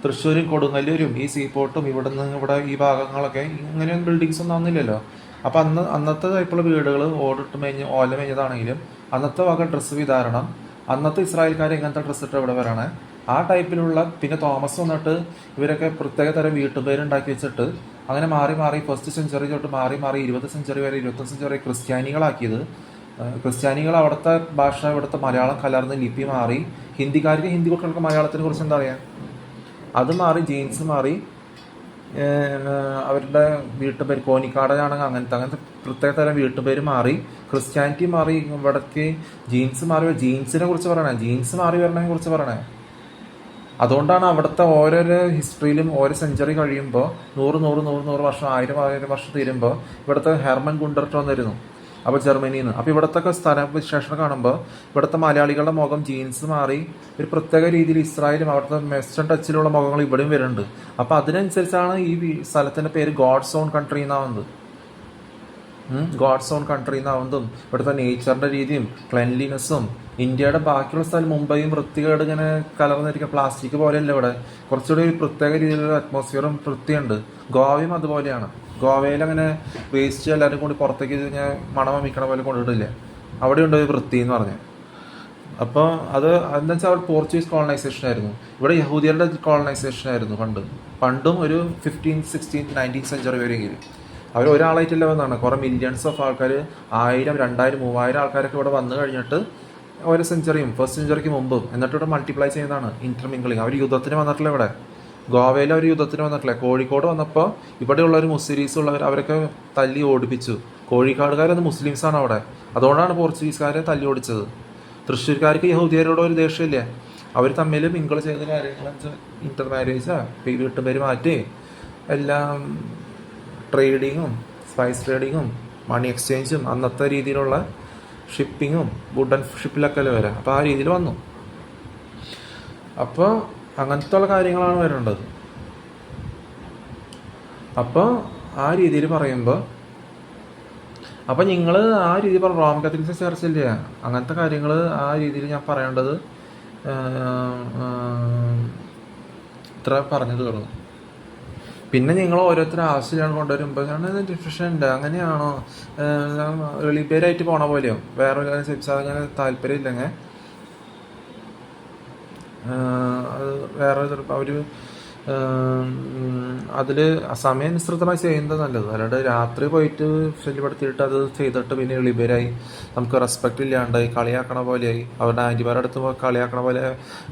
തൃശ്ശൂരും കൊടുങ്ങല്ലൂരും ഈ സീപോർട്ടും ഇവിടെ ഈ ഭാഗങ്ങളൊക്കെ ഇങ്ങനെ ബിൽഡിങ്സ് ഒന്നും ആവുന്നില്ലല്ലോ. അപ്പം അന്നത്തെ ടൈപ്പുള്ള വീടുകൾ ഓല മേഞ്ഞതാണെങ്കിലും അന്നത്തെ വക ഡ്രസ്സ് വിധാരണം, അന്നത്തെ ഇസ്രായേൽക്കാർ എങ്ങനത്തെ ഡ്രസ്സ് ഇട്ട് ഇവിടെ വരണേ ആ ടൈപ്പിലുള്ള. പിന്നെ തോമസ് വന്നിട്ട് ഇവരൊക്കെ പ്രത്യേക തരം വീട്ടുപേരുണ്ടാക്കി വെച്ചിട്ട് അങ്ങനെ മാറി ഫസ്റ്റ് സെഞ്ചുറി തൊട്ട് മാറി 20th സെഞ്ചുറി വരെ 21st സെഞ്ചുറി ക്രിസ്ത്യാനികളാക്കിയത്. ക്രിസ്ത്യാനികൾ അവിടുത്തെ ഭാഷ ഇവിടുത്തെ മലയാളം കലർന്ന് ലിപി മാറി. ഹിന്ദി കുട്ടികൾക്ക് മലയാളത്തിനെ കുറിച്ച് എന്താ അറിയാം? അത് മാറി, ജീൻസ് മാറി, അവരുടെ വീട്ടുപേര് കോനിക്കാടനാണെങ്കിൽ അങ്ങനത്തെ പ്രത്യേക തരം വീട്ടുപേര് മാറി, ക്രിസ്ത്യാനിറ്റി മാറി, ഇവിടേക്ക് ജീൻസ് മാറി. ജീൻസിനെ കുറിച്ച് പറയണേ, ജീൻസ് മാറി വരണതിനെ കുറിച്ച് പറയണേ. അതുകൊണ്ടാണ് അവിടുത്തെ ഓരോരോ ഹിസ്റ്ററിയിലും ഓരോ സെഞ്ചുറി കഴിയുമ്പോൾ 100 വർഷം 1000 വർഷം തീരുമ്പോൾ ഇവിടുത്തെ ഹെർമൻ ഗുണ്ടർട്ട് വന്നിരുന്നു. അപ്പോൾ ജർമ്മനിയിൽ നിന്ന്. അപ്പോൾ ഇവിടത്തൊക്കെ സ്ഥലവിശേഷണം കാണുമ്പോൾ ഇവിടുത്തെ മലയാളികളുടെ മുഖം ജീൻസ് മാറി ഒരു പ്രത്യേക രീതിയിൽ ഇസ്രായേലും അവിടുത്തെ വെസ്റ്റേൺ ടച്ചിലുള്ള മുഖങ്ങൾ ഇവിടെയും വരുന്നുണ്ട്. അപ്പോൾ അതിനനുസരിച്ചാണ് ഈ സ്ഥലത്തിൻ്റെ പേര് ഗോഡ്സ് ഓൺ കൺട്രി എന്നാവുന്നത്. ഗോഡ്സ് ഓൺ കൺട്രി എന്നാവുന്നതും ഇവിടുത്തെ നേച്ചറിൻ്റെ രീതിയും ക്ലെൻലിനെസ്സും. ഇന്ത്യയുടെ ബാക്കിയുള്ള സ്ഥലം മുംബൈയും വൃത്തികേട് ഇങ്ങനെ കലർന്നിരിക്കുക, പ്ലാസ്റ്റിക് പോലെയല്ല ഇവിടെ. കുറച്ചുകൂടി ഒരു പ്രത്യേക രീതിയിലുള്ള അറ്റ്മോസ്ഫിയറും വൃത്തിയുണ്ട്. ഗോവയും അതുപോലെയാണ്. ഗോവയിൽ അങ്ങനെ വേസ്റ്റ് എല്ലാവരും കൂടി പുറത്തേക്ക് ഞാൻ മണം വമിക്കണ പോലെ കൊണ്ടിട്ടില്ല. അവിടെയുണ്ട് ഒരു വൃത്തി എന്ന് പറഞ്ഞാൽ. അപ്പോൾ അത് എന്താ വെച്ചാൽ അവിടെ പോർച്ചുഗീസ് കോളനൈസേഷൻ ആയിരുന്നു. ഇവിടെ യഹൂദിയരുടെ കോളനൈസേഷൻ ആയിരുന്നു പണ്ടും ഒരു 15th 16th 19th സെഞ്ചുറി വരെയെങ്കിലും. അവർ ഒരാളായിട്ടില്ല വന്നാണ്, കുറേ മില്യൺസ് ഓഫ് ആൾക്കാർ, 1000 2000 3000 ആൾക്കാരൊക്കെ ഇവിടെ വന്നു കഴിഞ്ഞിട്ട് ഓരോ സെഞ്ചുറിയും ഫസ്റ്റ് സെഞ്ചുറിക്ക് മുമ്പും എന്നിട്ട് ഇവിടെ മൾട്ടിപ്ലൈ ചെയ്യുന്നതാണ് ഇൻ്റർമിംഗ്ലിങ്. അവർ യുദ്ധത്തിന് വന്നിട്ടില്ല ഇവിടെ. ഗോവയിൽ അവർ യുദ്ധത്തിന് വന്നിട്ടില്ല. കോഴിക്കോട് വന്നപ്പോൾ ഇവിടെയുള്ളവർ മുസ്ലിംസ് ഉള്ളവർ അവരൊക്കെ തല്ലി ഓടിപ്പിച്ചു. കോഴിക്കാടുകാരത് മുസ്ലിംസാണ് അവിടെ. അതുകൊണ്ടാണ് പോർച്ചുഗീസുകാരെ തല്ലി ഓടിച്ചത്. തൃശ്ശൂർക്കാർക്ക് യഹൂദിയരോട് ഒരു ദേഷ്യമില്ല. അവർ തമ്മിൽ മിങ്കിൾ ചെയ്ത കാര്യങ്ങൾ, ഇൻ്റർ മാരേജാ, വീട്ടുപേര് മാറ്റി, എല്ലാം ട്രേഡിങ്ങും സ്പൈസ് ട്രേഡിങ്ങും മണി എക്സ്ചേഞ്ചും അന്നത്തെ രീതിയിലുള്ള ഷിപ്പിങ്ങും വുഡൻ ഷിപ്പിലൊക്കെ അല്ലേ വരാം. അപ്പോൾ ആ രീതിയിൽ വന്നു. അപ്പോൾ അങ്ങനത്തെ ഉള്ള കാര്യങ്ങളാണ് വരേണ്ടത്. അപ്പോൾ ആ രീതിയിൽ പറയുമ്പോൾ അപ്പം നിങ്ങൾ ആ രീതിയിൽ റോമൻ കത്തോലിക്ക ചർച്ച ഇല്ല, അങ്ങനത്തെ കാര്യങ്ങൾ ആ രീതിയിൽ ഞാൻ പറയേണ്ടത് ഇത്ര പറഞ്ഞു തീർന്നു. പിന്നെ നിങ്ങൾ ഓരോരുത്തരും ആവശ്യമാണ് കൊണ്ടുവരുമ്പോൾ ഡിഫ്രഷൻ ഉണ്ട്, അങ്ങനെയാണോ എളിപ്പേരായിട്ട് പോണ പോലെയോ വേറെ ചോദിച്ചാൽ അങ്ങനെ താല്പര്യമില്ലെങ്കിൽ അത് വേറെ അവർ അതിൽ സമയാനുസൃതമായി ചെയ്യുന്നത് നല്ലത്. അല്ലാണ്ട് രാത്രി പോയിട്ട് ശല്യപ്പെടുത്തിയിട്ട് അത് ചെയ്തിട്ട് പിന്നെ എളിപ്പേരായി നമുക്ക് റെസ്പെക്റ്റ് ഇല്ലാണ്ടായി കളിയാക്കണ പോലെയായി, അവരുടെ ആൻറ്റിമാരുടെ അടുത്ത് കളിയാക്കണ പോലെ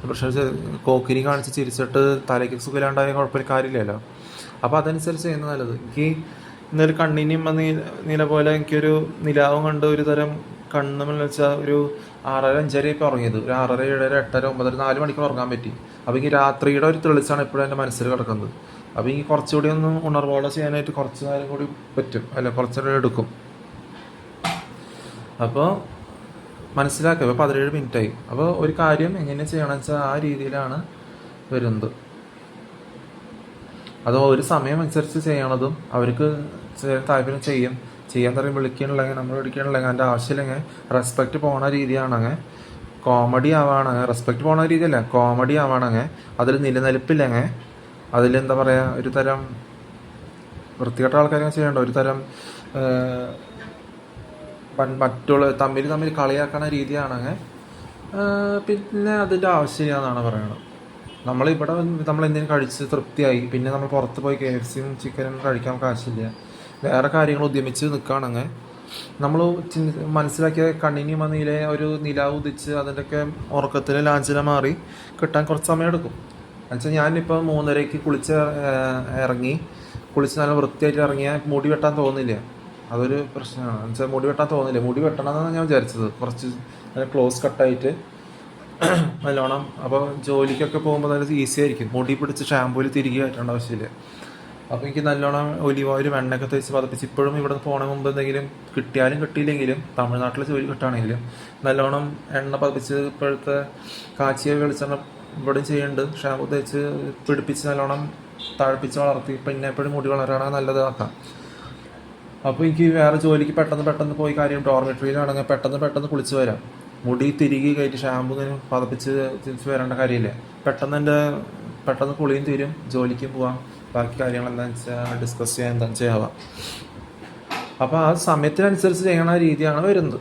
പ്രശ്നം കോക്കിനി കാണിച്ച് ചിരിച്ചിട്ട് തലയ്ക്ക് സുഖമില്ലാണ്ടായ കുഴപ്പമില്ല, കാര്യമില്ലല്ലോ. അപ്പോൾ അതനുസരിച്ച് ചെയ്യുന്നത് നല്ലത്. എനിക്ക് ഇന്നൊരു കണ്ണിനും നീല പോലെ എനിക്കൊരു നിലാവും കണ്ട് ഒരു തരം കണ്ണെന്ന് വെച്ചാൽ ഒരു 6:30 5:30 ഇപ്പോൾ ഉറങ്ങിയത്. ഒരു 6:30 7:30 8:30 9:30 4 മണിക്കൂർ ഉറങ്ങാൻ പറ്റി. അപ്പോൾ എനിക്ക് രാത്രിയുടെ ഒരു തെളിച്ചാണ് എപ്പോഴും എൻ്റെ മനസ്സിൽ കിടക്കുന്നത്. അപ്പോൾ എനിക്ക് കുറച്ചുകൂടി ഒന്ന് ഉണർവോടെ ചെയ്യാനായിട്ട് കുറച്ച് നേരം കൂടി പറ്റും, അല്ല കുറച്ച് നേരം എടുക്കും. അപ്പോൾ മനസ്സിലാക്കുക. ഇപ്പോൾ 17 മിനിറ്റായി. അപ്പോൾ ഒരു കാര്യം എങ്ങനെ ചെയ്യണമെന്ന് വെച്ചാൽ ആ രീതിയിലാണ് വരുന്നത്. അത് ഒരു സമയം അനുസരിച്ച് ചെയ്യണതും അവർക്ക് താല്പര്യം ചെയ്യാൻ തരം വിളിക്കണില്ലെങ്കിൽ നമ്മൾ വിളിക്കണില്ലെങ്കിൽ അതിൻ്റെ ആവശ്യമില്ലെങ്കിൽ റെസ്പെക്റ്റ് പോണ രീതിയാണെങ്കിൽ കോമഡി ആവാണെങ്കിൽ, റെസ്പെക്റ്റ് പോണ രീതിയല്ല കോമഡി ആവാണെങ്കിൽ, അതിൽ നിലനിൽപ്പില്ലെങ്കിൽ അതിലെന്താ പറയുക ഒരു തരം വൃത്തികെട്ട ആൾക്കാരെ ചെയ്യേണ്ട ഒരു തരം മറ്റുള്ള തമ്മിൽ കളിയാക്കണ രീതിയാണെങ്കിൽ പിന്നെ അതിൻ്റെ ആവശ്യമില്ല എന്നാണ് പറയുന്നത്. നമ്മളിവിടെ എന്തെങ്കിലും കഴിച്ച് തൃപ്തിയായി പിന്നെ നമ്മൾ പുറത്ത് പോയി KFCയും ചിക്കനും കഴിക്കാൻ നമുക്ക് ആവശ്യമില്ല. വേറെ കാര്യങ്ങൾ ഉദ്യമിച്ച് നിൽക്കുകയാണെങ്കിൽ നമ്മൾ മനസ്സിലാക്കിയ കണ്ണിനി മണിയിലെ ഒരു നിലാവ് ഉദിച്ച് അതിൻ്റെയൊക്കെ ഉറക്കത്തിൽ ലാഞ്ചന മാറി കിട്ടാൻ കുറച്ച് സമയം എടുക്കും. എന്നുവെച്ചാൽ ഞാനിപ്പോൾ 3:30 കുളിച്ച് നല്ല വൃത്തിയായിട്ട് ഇറങ്ങിയാൽ മുടി വെട്ടാൻ തോന്നില്ല. അതൊരു പ്രശ്നമാണ്. എന്നുവെച്ചാൽ മുടി വെട്ടാൻ തോന്നില്ല. മുടി വെട്ടണമെന്നാണ് ഞാൻ വിചാരിച്ചത്, കുറച്ച് നല്ല ക്ലോസ് കട്ടായിട്ട് നല്ലോണം. അപ്പോൾ ജോലിക്കൊക്കെ പോകുമ്പോൾ നല്ല ഈസി ആയിരിക്കും. മുടി പിടിച്ച് ഷാമ്പൂയിൽ തിരികെ കയറ്റേണ്ട ആവശ്യമില്ല. അപ്പോൾ എനിക്ക് നല്ലോണം ഒലിവ് ഓയിൽ വെണ്ണയൊക്കെ തേച്ച് പതപ്പിച്ച് ഇപ്പോഴും ഇവിടെ പോണ മുമ്പ് എന്തെങ്കിലും കിട്ടിയാലും കിട്ടിയില്ലെങ്കിലും തമിഴ്നാട്ടിലെ ജോലി കിട്ടുകയാണെങ്കിലും നല്ലോണം എണ്ണ പതപ്പിച്ച് ഇപ്പോഴത്തെ കാച്ചിയ വെളിച്ചെണ്ണ ഇവിടെ ചെയ്യുന്നുണ്ട്. ഷാമ്പൂ തേച്ച് പിടിപ്പിച്ച് നല്ലോണം തഴപ്പിച്ച് വളർത്തി പിന്നെ എപ്പോഴും മുടി വളരാണെങ്കിൽ നല്ലതാക്കാം. അപ്പോൾ എനിക്ക് വേറെ ജോലിക്ക് പെട്ടെന്ന് പോയി കാര്യം ഡോർമെട്രിയിലാണെങ്കിൽ പെട്ടെന്ന് കുളിച്ച് വരാം. മുടി തിരികെ കയറ്റി ഷാമ്പൂ ഇങ്ങനെ പതപ്പിച്ച് തിരിച്ച് വരേണ്ട കാര്യമില്ല. പെട്ടെന്ന് കുളിയും തീരും, ജോലിക്കും പോവാം, ബാക്കി കാര്യങ്ങൾ എന്താണെന്ന് വെച്ചാൽ ഡിസ്കസ് ചെയ്യാൻ എന്താണെന്ന് ചെയ്യാവാം. അപ്പോൾ ആ സമയത്തിനനുസരിച്ച് ചെയ്യണ രീതിയാണ് വരുന്നത്.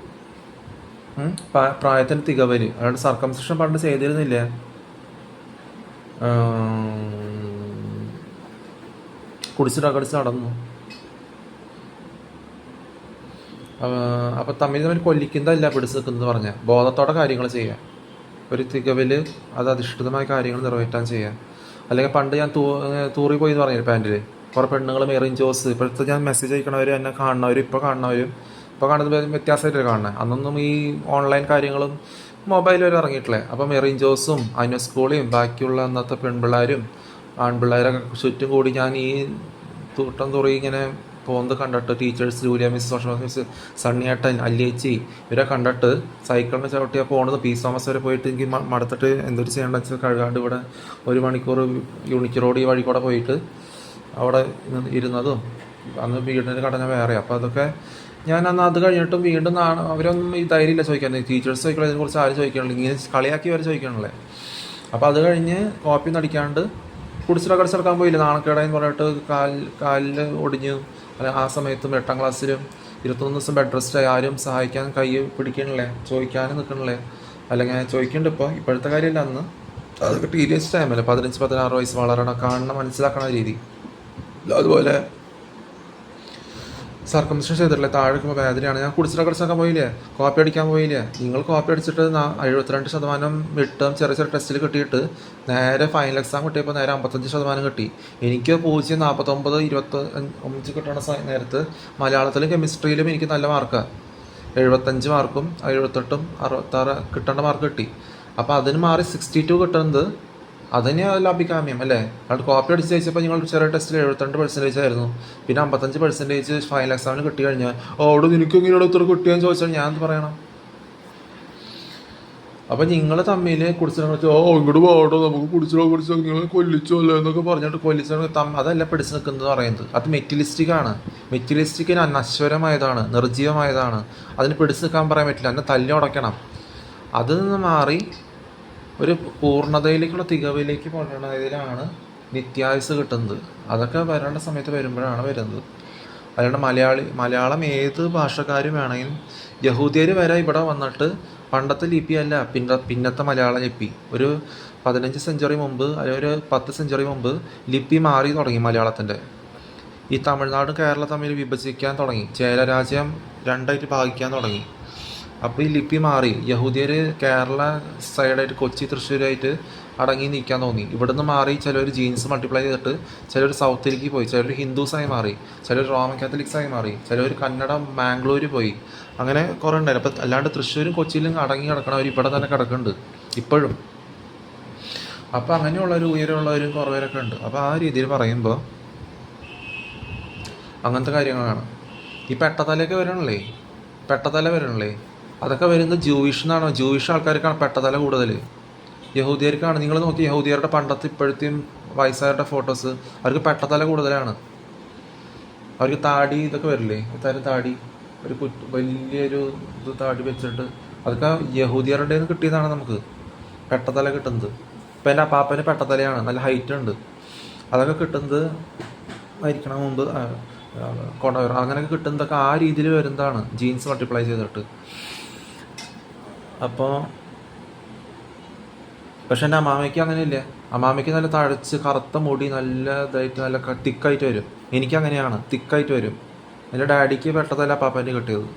പ്രായത്തിന് തികവല്, അയാളുടെ സർക്കംസിഷൻ പണ്ട് ചെയ്തിരുന്നില്ല. കുടിച്ച് നടന്നു. അപ്പോൾ തമ്മിൽ കൊല്ലിക്കുന്നതല്ല പിടിച്ച് നിൽക്കുന്നത് പറഞ്ഞാൽ ബോധത്തോടെ കാര്യങ്ങൾ ചെയ്യാം. ഒരു തികവില് അത് അധിഷ്ഠിതമായ കാര്യങ്ങൾ നിറവേറ്റാൻ ചെയ്യാം. അല്ലെങ്കിൽ പണ്ട് ഞാൻ തൂറി പോയി എന്ന് പറഞ്ഞില്ല പാൻറ്റിൽ, കുറേ പെണ്ണുങ്ങൾ മെറിൻ ജോസ് ഇപ്പോഴത്തെ ഞാൻ മെസ്സേജ് അയക്കണവർ എന്നെ കാണുന്നവരും ഇപ്പോൾ കാണുന്നത് വ്യത്യാസമായിട്ടല്ലേ കാണുന്നത്. അന്നൊന്നും ഈ ഓൺലൈൻ കാര്യങ്ങളും മൊബൈൽ വരെ ഇറങ്ങിയിട്ടില്ലേ. അപ്പോൾ മെറിൻ ജോസും അന്വസ്കൂളിയും ബാക്കിയുള്ള അന്നത്തെ പെൺപിള്ളേരും ആൺപിള്ളേരൊക്കെ ചുറ്റും കൂടി ഞാൻ ഈ തൂട്ടം തുറി ഇങ്ങനെ പോകുന്നത് കണ്ടിട്ട് teachers Julia miss, social miss, സണ്ണിയേട്ടൻ, അല്ലേച്ചി ഇവരെ കണ്ടിട്ട് സൈക്കിളിന് ചവിട്ടിയാൽ പോകുന്നത് പീസ് തോമസ് വരെ പോയിട്ട് എനിക്ക് മടുത്തിട്ട് എന്തൊരു ചെയ്യേണ്ട വെച്ചാൽ കഴുകാണ്ട് ഇവിടെ 1 മണിക്കൂർ യൂണിക്ക് റോഡ് ഈ വഴി കൂടെ പോയിട്ട് അവിടെ ഇരുന്നതും അന്ന് വീടിൻ്റെ കടഞ്ഞ വേറെ. അപ്പോൾ അതൊക്കെ ഞാൻ അന്ന് അത് കഴിഞ്ഞിട്ടും വീണ്ടും അവരൊന്നും ഈ ധൈര്യമില്ല ചോദിക്കാൻ. ടീച്ചേഴ്സ് ചോദിക്കണം, ഇതിനെക്കുറിച്ച് ആരും ചോദിക്കണില്ല, ഇങ്ങനെ കളിയാക്കി വരെ ചോദിക്കണല്ലേ. അപ്പോൾ അത് കഴിഞ്ഞ് കോപ്പി നടിക്കാണ്ട് കുടിച്ചിടക്കാൻ പോയില്ല. നാണക്കേടായെന്ന് പറഞ്ഞിട്ട് കാലിൽ ഒടിഞ്ഞു. ആ സമയത്തും 8ാം ക്ലാസ്സിലും 21 ദിവസം ബെഡ് റെസ്റ്റായി. ആരും സഹായിക്കാൻ കൈ പിടിക്കണില്ലേ, ചോദിക്കാനും നിൽക്കണില്ലേ. അല്ലെങ്കിൽ ചോദിക്കുന്നുണ്ട് ഇപ്പോഴത്തെ കാര്യമില്ല. അന്ന് അതൊക്കെ ടീനേജ് ടൈമല്ലേ, 15-16 വയസ്സ് വളരണം, കാണണം, മനസ്സിലാക്കണ രീതി. അതുപോലെ സർക്കംസിഷൻ ചെയ്തിട്ടില്ലേ, താഴെ വേദനയാണ്. ഞാൻ കുടിച്ചിടക്കാൻ പോയില്ലേ, കോപ്പി അടിക്കാൻ പോയില്ലേ. നിങ്ങൾ കോപ്പി അടിച്ചിട്ട് 72% വിട്ടും ചെറിയ ചെറിയ ടെസ്റ്റിൽ കിട്ടിയിട്ട് നേരെ ഫൈനൽ എക്സാം കിട്ടിയപ്പോൾ നേരെ 55% കിട്ടി. എനിക്ക് 0.49, 25 കിട്ടണ നേരത്ത് മലയാളത്തിലും കെമിസ്ട്രിയിലും എനിക്ക് നല്ല മാർക്കാണ്. 75 മാർക്കും 78ഉം 66 കിട്ടേണ്ട മാർക്ക് കിട്ടി. അപ്പോൾ അതിന് മാറി 62 കിട്ടുന്നത് അതുതന്നെയല്ല അഭികാമ്യം അല്ലേ. അത് കോപ്പി അടിച്ച് ജയിച്ചപ്പോൾ നിങ്ങൾ ചെറിയ ടെസ്റ്റിൽ 72% ആയിരുന്നു, പിന്നെ 55% ഫൈനൽ എക്സാമിന് കിട്ടി കഴിഞ്ഞാൽ അവിടെ നിനക്ക് ഇങ്ങനെയുള്ള ഉത്തരം കിട്ടിയെന്ന് ചോദിച്ചാൽ ഞാൻ എന്ത് പറയണം? അപ്പം നിങ്ങൾ തമ്മിൽ കുടിച്ചിട്ട് ഇങ്ങോട്ട് പാടോ, നമുക്ക് കുടിച്ചോ നിങ്ങൾ കൊല്ലിച്ചോ അല്ലോ എന്നൊക്കെ പറഞ്ഞിട്ട് അതല്ല പിടിച്ച് നിൽക്കുന്നത് പറയുന്നത്. അത് മെറ്റീരിയലിസ്റ്റിക്കാണ്. മെറ്റീരിയലിസ്റ്റിക്കിന് നശ്വരമായതാണ്, നിർജ്ജീവമായതാണ്. അതിന് പിടിച്ച് നിൽക്കാൻ പറയാൻ പറ്റില്ല, അതിനെ തല്ലി ഉടയ്ക്കണം. അതിൽ നിന്ന് മാറി ഒരു പൂർണ്ണതയിലേക്കുള്ള തികവിലേക്ക് പോകണതിലാണ് നിത്യായുസ് കിട്ടുന്നത്. അതൊക്കെ വരേണ്ട സമയത്ത് വരുമ്പോഴാണ് വരുന്നത്. അല്ലാണ്ട് മലയാളം ഏത് ഭാഷക്കാരും വേണമെങ്കിലും യഹൂദിയർ വരെ ഇവിടെ വന്നിട്ട് പണ്ടത്തെ ലിപിയല്ല പിന്നത്തെ മലയാള ലിപി. ഒരു 15 സെഞ്ചുറി മുമ്പ് അല്ലെങ്കിൽ ഒരു 10 സെഞ്ചുറി മുമ്പ് ലിപി മാറി തുടങ്ങി മലയാളത്തിൻ്റെ. ഈ തമിഴ്നാടും കേരളം തമ്മിൽ വിഭജിക്കാൻ തുടങ്ങി, ചേരരാജ്യം 2ആയിട്ട് ഭാഗിക്കാൻ തുടങ്ങി. അപ്പോൾ ഈ ലിപി മാറി. യഹൂദിയർ കേരള സൈഡായിട്ട് കൊച്ചി തൃശ്ശൂരായിട്ട് അടങ്ങി നിൽക്കാൻ തോന്നി. ഇവിടുന്ന് മാറി ചിലർ ജീൻസ് മൾട്ടിപ്ലൈ ചെയ്തിട്ട് ചിലർ സൗത്തിലേക്ക് പോയി, ചിലർ ഹിന്ദുസായി മാറി, ചിലർ റോമൻ കാത്തലിക്സായി മാറി, ചിലർ കന്നഡ മാംഗ്ലൂർ പോയി. അങ്ങനെ കുറേ ഉണ്ടായിരുന്നു. അപ്പം അല്ലാണ്ട് തൃശ്ശൂരും കൊച്ചിയിലും അടങ്ങി കിടക്കണവർ ഇവിടെ തന്നെ കിടക്കുന്നുണ്ട് ഇപ്പോഴും. അപ്പോൾ അങ്ങനെയുള്ളൊരു ഉയരമുള്ളവരും കുറവരൊക്കെ ഉണ്ട്. അപ്പോൾ ആ രീതിയിൽ പറയുമ്പോൾ അങ്ങനത്തെ കാര്യങ്ങളാണ്. ഈ പെട്ടതലയൊക്കെ വരണല്ലേ, അതൊക്കെ വരുന്നത് ജൂയിഷ് എന്നാണോ. ജൂയിഷ് ആൾക്കാർക്കാണ് പെട്ടതല കൂടുതൽ. യഹൂദിയർക്കാണ്. നിങ്ങൾ നോക്കി യഹൂദിയരുടെ പണ്ടത്തെ ഇപ്പോഴത്തെയും വയസ്സായവരുടെ ഫോട്ടോസ്, അവർക്ക് പെട്ടതല കൂടുതലാണ്. അവർക്ക് താടി ഇതൊക്കെ വരില്ലേ, തരം താടി, ഒരു വലിയൊരു താടി വെച്ചിട്ട്, അതൊക്കെ യഹൂദിയരുടെ കിട്ടിയതാണ് നമുക്ക് പെട്ടതല കിട്ടുന്നത്. ഇപ്പം എൻ്റെ അപ്പാപ്പന് പെട്ടതലയാണ്, നല്ല ഹൈറ്റ് ഉണ്ട്. അതൊക്കെ കിട്ടുന്നത് മരിക്കണ മുമ്പ് കൊണ്ടുവരും. അങ്ങനെയൊക്കെ കിട്ടുന്നതൊക്കെ ആ രീതിയിൽ വരുന്നതാണ്, ജീൻസ് മൾട്ടിപ്ലൈ ചെയ്തിട്ട്. അപ്പോൾ പക്ഷെ എൻ്റെ അമ്മാമയ്ക്ക് അങ്ങനെയില്ല. അമ്മാമയ്ക്ക് നല്ല തഴച്ച് കറുത്ത മുടി നല്ല ഇതായിട്ട് നല്ല തിക്കായിട്ട് വരും. എനിക്കങ്ങനെയാണ്, തിക്കായിട്ട് വരും. എൻ്റെ ഡാഡിക്ക് പെട്ടതല്ല പാപ്പാൻ്റെ കിട്ടിയത്.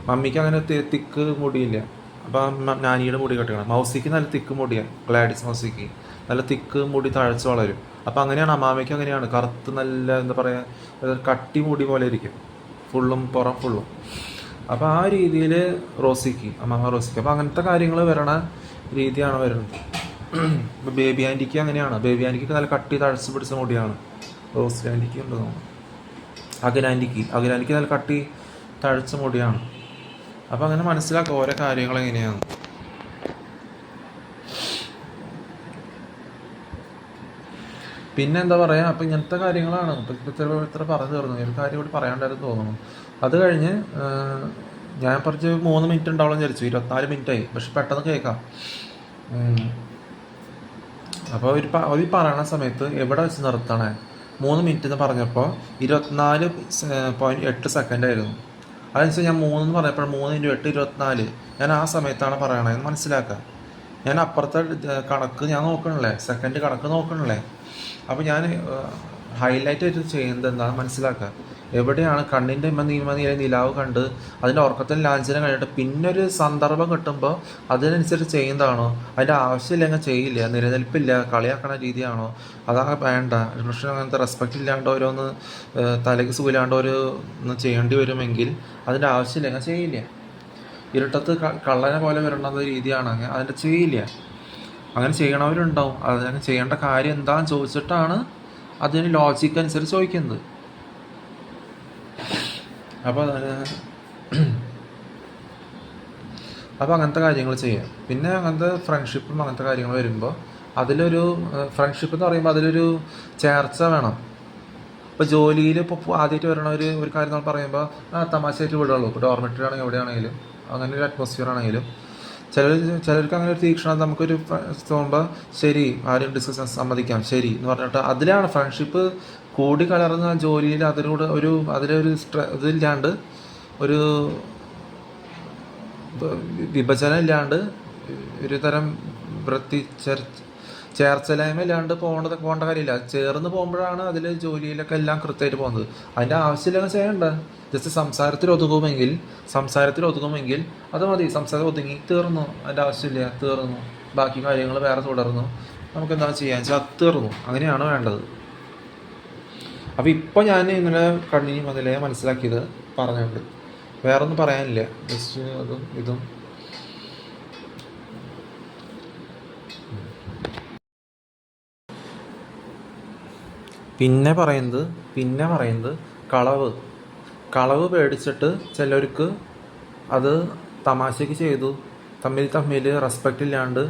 മമ്മിക്ക് അങ്ങനെ തിക്ക് മുടിയില്ല. അപ്പം നാനിയുടെ മുടി കെട്ടിക്കണം. മൗസിക്ക് നല്ല തിക്ക് മുടിയാണ്, ഗ്ലാഡിസ് മൗസിക്ക് നല്ല തിക്ക് മുടി തഴച്ച് വളരും. അപ്പം അങ്ങനെയാണ് അമ്മാമയ്ക്ക്, അങ്ങനെയാണ് കറുത്ത് നല്ല എന്താ പറയുക കട്ടി മുടി പോലെ ഇരിക്കും, പുറം ഫുള്ളും. അപ്പോൾ ആ രീതിയിൽ അമ്മാമ റോസിക്ക് അപ്പോൾ അങ്ങനത്തെ കാര്യങ്ങൾ വരണ രീതിയാണ് വരുന്നത്. ഇപ്പോൾ ബേബി ആൻറ്റിക്ക് അങ്ങനെയാണ്. ബേബി ആൻറ്റിക്ക് നല്ല കട്ടി തഴച്ച് പിടിച്ച മുടിയാണ്. റോസ് ആൻറ്റിക്ക് ഉണ്ട് തോന്നുന്നു. അഖിലാൻറ്റിക്ക് നല്ല കട്ടി തഴച്ച മുടിയാണ്. അപ്പോൾ അങ്ങനെ മനസ്സിലാക്കുക ഓരോ കാര്യങ്ങൾ എങ്ങനെയാണ്. പിന്നെ എന്താ പറയുക, അപ്പം ഇങ്ങനത്തെ കാര്യങ്ങളാണ്. ഇത്ര പറഞ്ഞു തീർന്നു. ഒരു കാര്യം കൂടി പറയാണ്ടായിരുന്നു തോന്നുന്നു. അത് കഴിഞ്ഞ് ഞാൻ കുറച്ച് 3 മിനിറ്റ് ഉണ്ടാവണം വിചാരിച്ചു. 24 മിനിറ്റായി. പക്ഷെ പെട്ടെന്ന് കേൾക്കാം. അപ്പോൾ അവർ പറയണ സമയത്ത് എവിടെ വെച്ച് നിർത്തണേ 3 മിനിറ്റ് എന്ന് പറഞ്ഞപ്പോൾ 24.8 സെക്കൻഡ് ആയിരുന്നു. അതനുസരിച്ച് ഞാൻ 3 എന്ന് പറഞ്ഞപ്പോൾ 3 × 8 24. ഞാൻ ആ സമയത്താണ് പറയണതെന്ന് മനസ്സിലാക്കുക. ഞാൻ അപ്പുറത്തെ കണക്ക് ഞാൻ നോക്കണല്ലേ, സെക്കൻഡ് കണക്ക് നോക്കണല്ലേ. അപ്പോൾ ഞാൻ ഹൈലൈറ്റ് ആയിട്ട് ചെയ്യുന്നത് എന്താണെന്ന് മനസ്സിലാക്കുക. എവിടെയാണ് കണ്ണിൻ്റെ നീല നിലാവ് കണ്ട് അതിൻ്റെ ഉറക്കത്തിൽ ലാഞ്ചനം കഴിഞ്ഞിട്ട് പിന്നെ ഒരു സന്ദർഭം കിട്ടുമ്പോൾ അതിനനുസരിച്ച് ചെയ്യുന്നതാണോ? അതിൻ്റെ ആവശ്യമില്ലെങ്കിൽ ചെയ്യില്ല, നിലനിൽപ്പില്ല, കളിയാക്കണ രീതിയാണോ? അതാണ് വേണ്ട. കൃഷ്ണൻ അങ്ങനത്തെ റെസ്പെക്റ്റ് ഇല്ലാണ്ട് ഓരോന്ന് തലയ്ക്ക് സുഖമില്ലാണ്ട് ഒന്ന് ചെയ്യേണ്ടി വരുമെങ്കിൽ അതിൻ്റെ ആവശ്യമില്ലെങ്കിൽ ചെയ്യില്ല. ഇരുട്ടത്ത് കള്ളനെ പോലെ വരേണ്ട രീതിയാണ് അതിൻ്റെ ചെയ്യില്ല. അങ്ങനെ ചെയ്യണവരുണ്ടാവും. അതങ്ങനെ ചെയ്യേണ്ട കാര്യം എന്താണെന്ന് ചോദിച്ചിട്ടാണ് അതിന് ലോജിക്ക് അനുസരിച്ച് ചോദിക്കുന്നത്. അപ്പോൾ അങ്ങനത്തെ കാര്യങ്ങൾ ചെയ്യാം. പിന്നെ അങ്ങനത്തെ ഫ്രണ്ട്ഷിപ്പും അങ്ങനത്തെ കാര്യങ്ങൾ വരുമ്പോൾ അതിലൊരു ഫ്രണ്ട്ഷിപ്പ് എന്ന് പറയുമ്പോൾ അതിലൊരു ചേർച്ച വേണം. ഇപ്പോൾ ജോലിയിൽ ഇപ്പോൾ ആദ്യമായിട്ട് വരണ ഒരു കാര്യം നമ്മൾ പറയുമ്പോൾ തമാശയായിട്ട് വിടുള്ളൂ. ഇപ്പോൾ ഡോർമെറ്ററി ആണെങ്കിൽ എവിടെയാണെങ്കിലും അങ്ങനെ ഒരു അറ്റ്മോസ്ഫിയർ ആണെങ്കിലും ചിലർക്ക് അങ്ങനെ ഒരു തീക്ഷണം നമുക്കൊരു തോന്നുമ്പോൾ ശരി ആരും ഡിസ്കസ് സമ്മതിക്കാം ശരി എന്ന് പറഞ്ഞിട്ട് അതിലാണ് ഫ്രണ്ട്ഷിപ്പ് കൂടി കലർന്ന ജോലിയിൽ അതിലൂടെ അതിലൊരു ഇതില്ലാണ്ട് ഒരു വിഭജനം ഇല്ലാണ്ട് ഒരു തരം ചേർച്ചലായ്മ ഇല്ലാണ്ട് പോകേണ്ട കാര്യമില്ല. ചേർന്ന് പോകുമ്പോഴാണ് അതിൽ ജോലിയിലൊക്കെ എല്ലാം കൃത്യമായിട്ട് പോകുന്നത്. അതിൻ്റെ ആവശ്യമില്ലെങ്കിൽ ചെയ്യണ്ട. ജസ്റ്റ് സംസാരത്തിൽ ഒതുങ്ങുമെങ്കിൽ അത് മതി. സംസാരം ഒതുങ്ങി തീർന്നു, അതിൻ്റെ ആവശ്യമില്ല, തീർന്നു, ബാക്കി കാര്യങ്ങൾ വേറെ തുടർന്നു, നമുക്ക് എന്താ ചെയ്യാൻ വെച്ചാൽ അത് തീർന്നു. അങ്ങനെയാണ് വേണ്ടത്. അപ്പോൾ ഇപ്പോൾ ഞാൻ ഇങ്ങനെ കണ്ണിന് മുതലേ മനസ്സിലാക്കിയത് പറഞ്ഞുണ്ട്, വേറൊന്നും പറയാനില്ല. ജസ്റ്റ് അതും ഇതും. പിന്നെ പറയുന്നത് കളവ് പേടിച്ചിട്ട് ചിലർക്ക് അത് തമാശയ്ക്ക് ചെയ്തു, തമ്മിൽ റെസ്പെക്റ്റ് ഇല്ലാണ്ട്